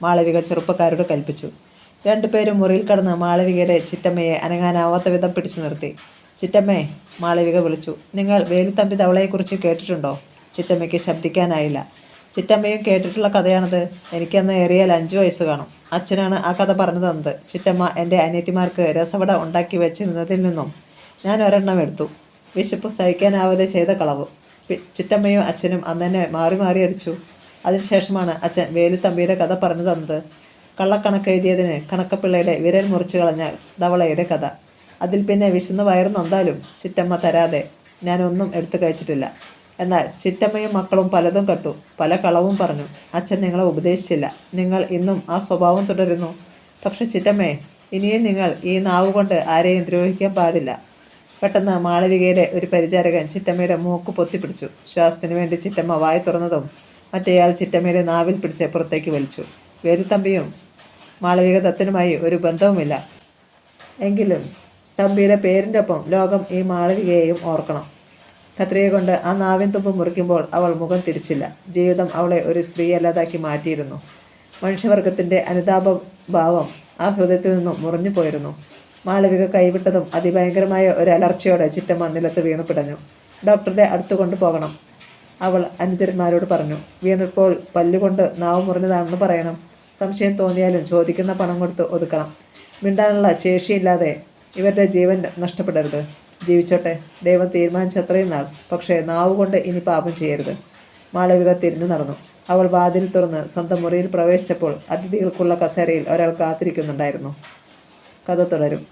മാളവിക ചെറുപ്പക്കാരോട് കൽപ്പിച്ചു. 2 പേരും മുറിയിൽ കടന്ന് മാളവികയുടെ ചിറ്റമ്മയെ അനങ്ങാനാവാത്ത വിധം പിടിച്ചു നിർത്തി. ചിറ്റമ്മേ, മാളവിക വിളിച്ചു. നിങ്ങൾ വേലുത്തമ്പി തവളയെക്കുറിച്ച് കേട്ടിട്ടുണ്ടോ? ചിറ്റമ്മയ്ക്ക് ശബ്ദിക്കാനായില്ല. ചിറ്റമ്മയും കേട്ടിട്ടുള്ള കഥയാണത്. എനിക്കന്ന് ഏറിയാൽ 5 വയസ്സ് കാണും. അച്ഛനാണ് ആ കഥ പറഞ്ഞു തന്നത്. ചിറ്റമ്മ എൻ്റെ അനിയത്തിമാർക്ക് രസവട ഉണ്ടാക്കി വെച്ചിരുന്നതിൽ നിന്നും ഞാൻ ഒരെണ്ണം എടുത്തു. വിശപ്പ് സഹിക്കാനാവാതെ ചെയ്ത കളവ്. ചിറ്റമ്മയും അച്ഛനും അന്ന് തന്നെ മാറി മാറി അടിച്ചു. അതിനുശേഷമാണ് അച്ഛൻ വേലുത്തമ്പിയുടെ കഥ പറഞ്ഞു തന്നത്. കള്ളക്കണക്കെഴുതിയതിന് കണക്കപ്പിള്ളയുടെ വിരൽ മുറിച്ചു കളഞ്ഞ ധവളയുടെ കഥ. അതിൽ പിന്നെ വിശന്ന് വയറ് നൊന്താലും ചിറ്റമ്മ തരാതെ ഞാനൊന്നും എടുത്തു കഴിച്ചിട്ടില്ല. എന്നാൽ ചിറ്റമ്മയും മക്കളും പലതും കട്ടു, പല കളവും പറഞ്ഞു. അച്ഛൻ നിങ്ങളെ ഉപദേശിച്ചില്ല. നിങ്ങൾ ഇന്നും ആ സ്വഭാവം തുടരുന്നു. പക്ഷെ ചിറ്റമ്മേ, ഇനിയും നിങ്ങൾ ഈ നാവ് കൊണ്ട് ആരെയും ദ്രോഹിക്കാൻ പാടില്ല. പെട്ടെന്ന് മാളവികയുടെ ഒരു പരിചാരകൻ ചിറ്റമ്മയുടെ മൂക്ക് പൊത്തിപ്പിടിച്ചു. ശ്വാസത്തിനു വേണ്ടി ചിറ്റമ്മ വായി തുറന്നതും മറ്റേയാൾ ചിറ്റമ്മയുടെ നാവിൽ പിടിച്ച് പുറത്തേക്ക് വലിച്ചു. വേലുത്തമ്പിയും മാളവിക ദത്തനുമായി ഒരു ബന്ധവുമില്ല. എങ്കിലും തമ്പിയുടെ പേരിൻ്റെ ഒപ്പം ലോകം ഈ മാളവികയെയും ഓർക്കണം. കത്രിക കൊണ്ട് ആ നാവിൻ തുമ്പ് മുറിക്കുമ്പോൾ അവൾ മുഖം തിരിച്ചില്ല. ജീവിതം അവളെ ഒരു സ്ത്രീയല്ലാതാക്കി മാറ്റിയിരുന്നു. മനുഷ്യവർഗത്തിൻ്റെ അനുതാപഭാവം ആ ഹൃദയത്തിൽ നിന്നും മുറിഞ്ഞു പോയിരുന്നു. മാളവിക കൈവിട്ടതും അതിഭയങ്കരമായ ഒരു അലർച്ചയോടെ ചിറ്റമ്മ നിലത്ത് വീണു പിടഞ്ഞു. ഡോക്ടറുടെ അടുത്ത് കൊണ്ടുപോകണം, അവൾ അനുചരന്മാരോട് പറഞ്ഞു. വീണപ്പോൾ പല്ലുകൊണ്ട് നാവ് മുറിഞ്ഞതാണെന്ന് പറയണം. സംശയം തോന്നിയാലും ചോദിക്കുന്ന പണം കൊടുത്ത് ഒതുക്കണം. മിണ്ടാനുള്ള ശേഷിയില്ലാതെ ഇവരുടെ ജീവൻ നഷ്ടപ്പെടരുത്. ജീവിച്ചോട്ടെ, ദൈവം തീരുമാനിച്ചത്രയും നാൾ. പക്ഷേ നാവ് കൊണ്ട് ഇനി പാപം ചെയ്യരുത്. മാളവിക തിരിഞ്ഞു നടന്നു. അവൾ വാതിൽ തുറന്ന് സ്വന്തം മുറിയിൽ പ്രവേശിച്ചപ്പോൾ അതിഥികൾക്കുള്ള കസേരയിൽ ഒരാൾ കാത്തിരിക്കുന്നുണ്ടായിരുന്നു. കഥ തുടരും.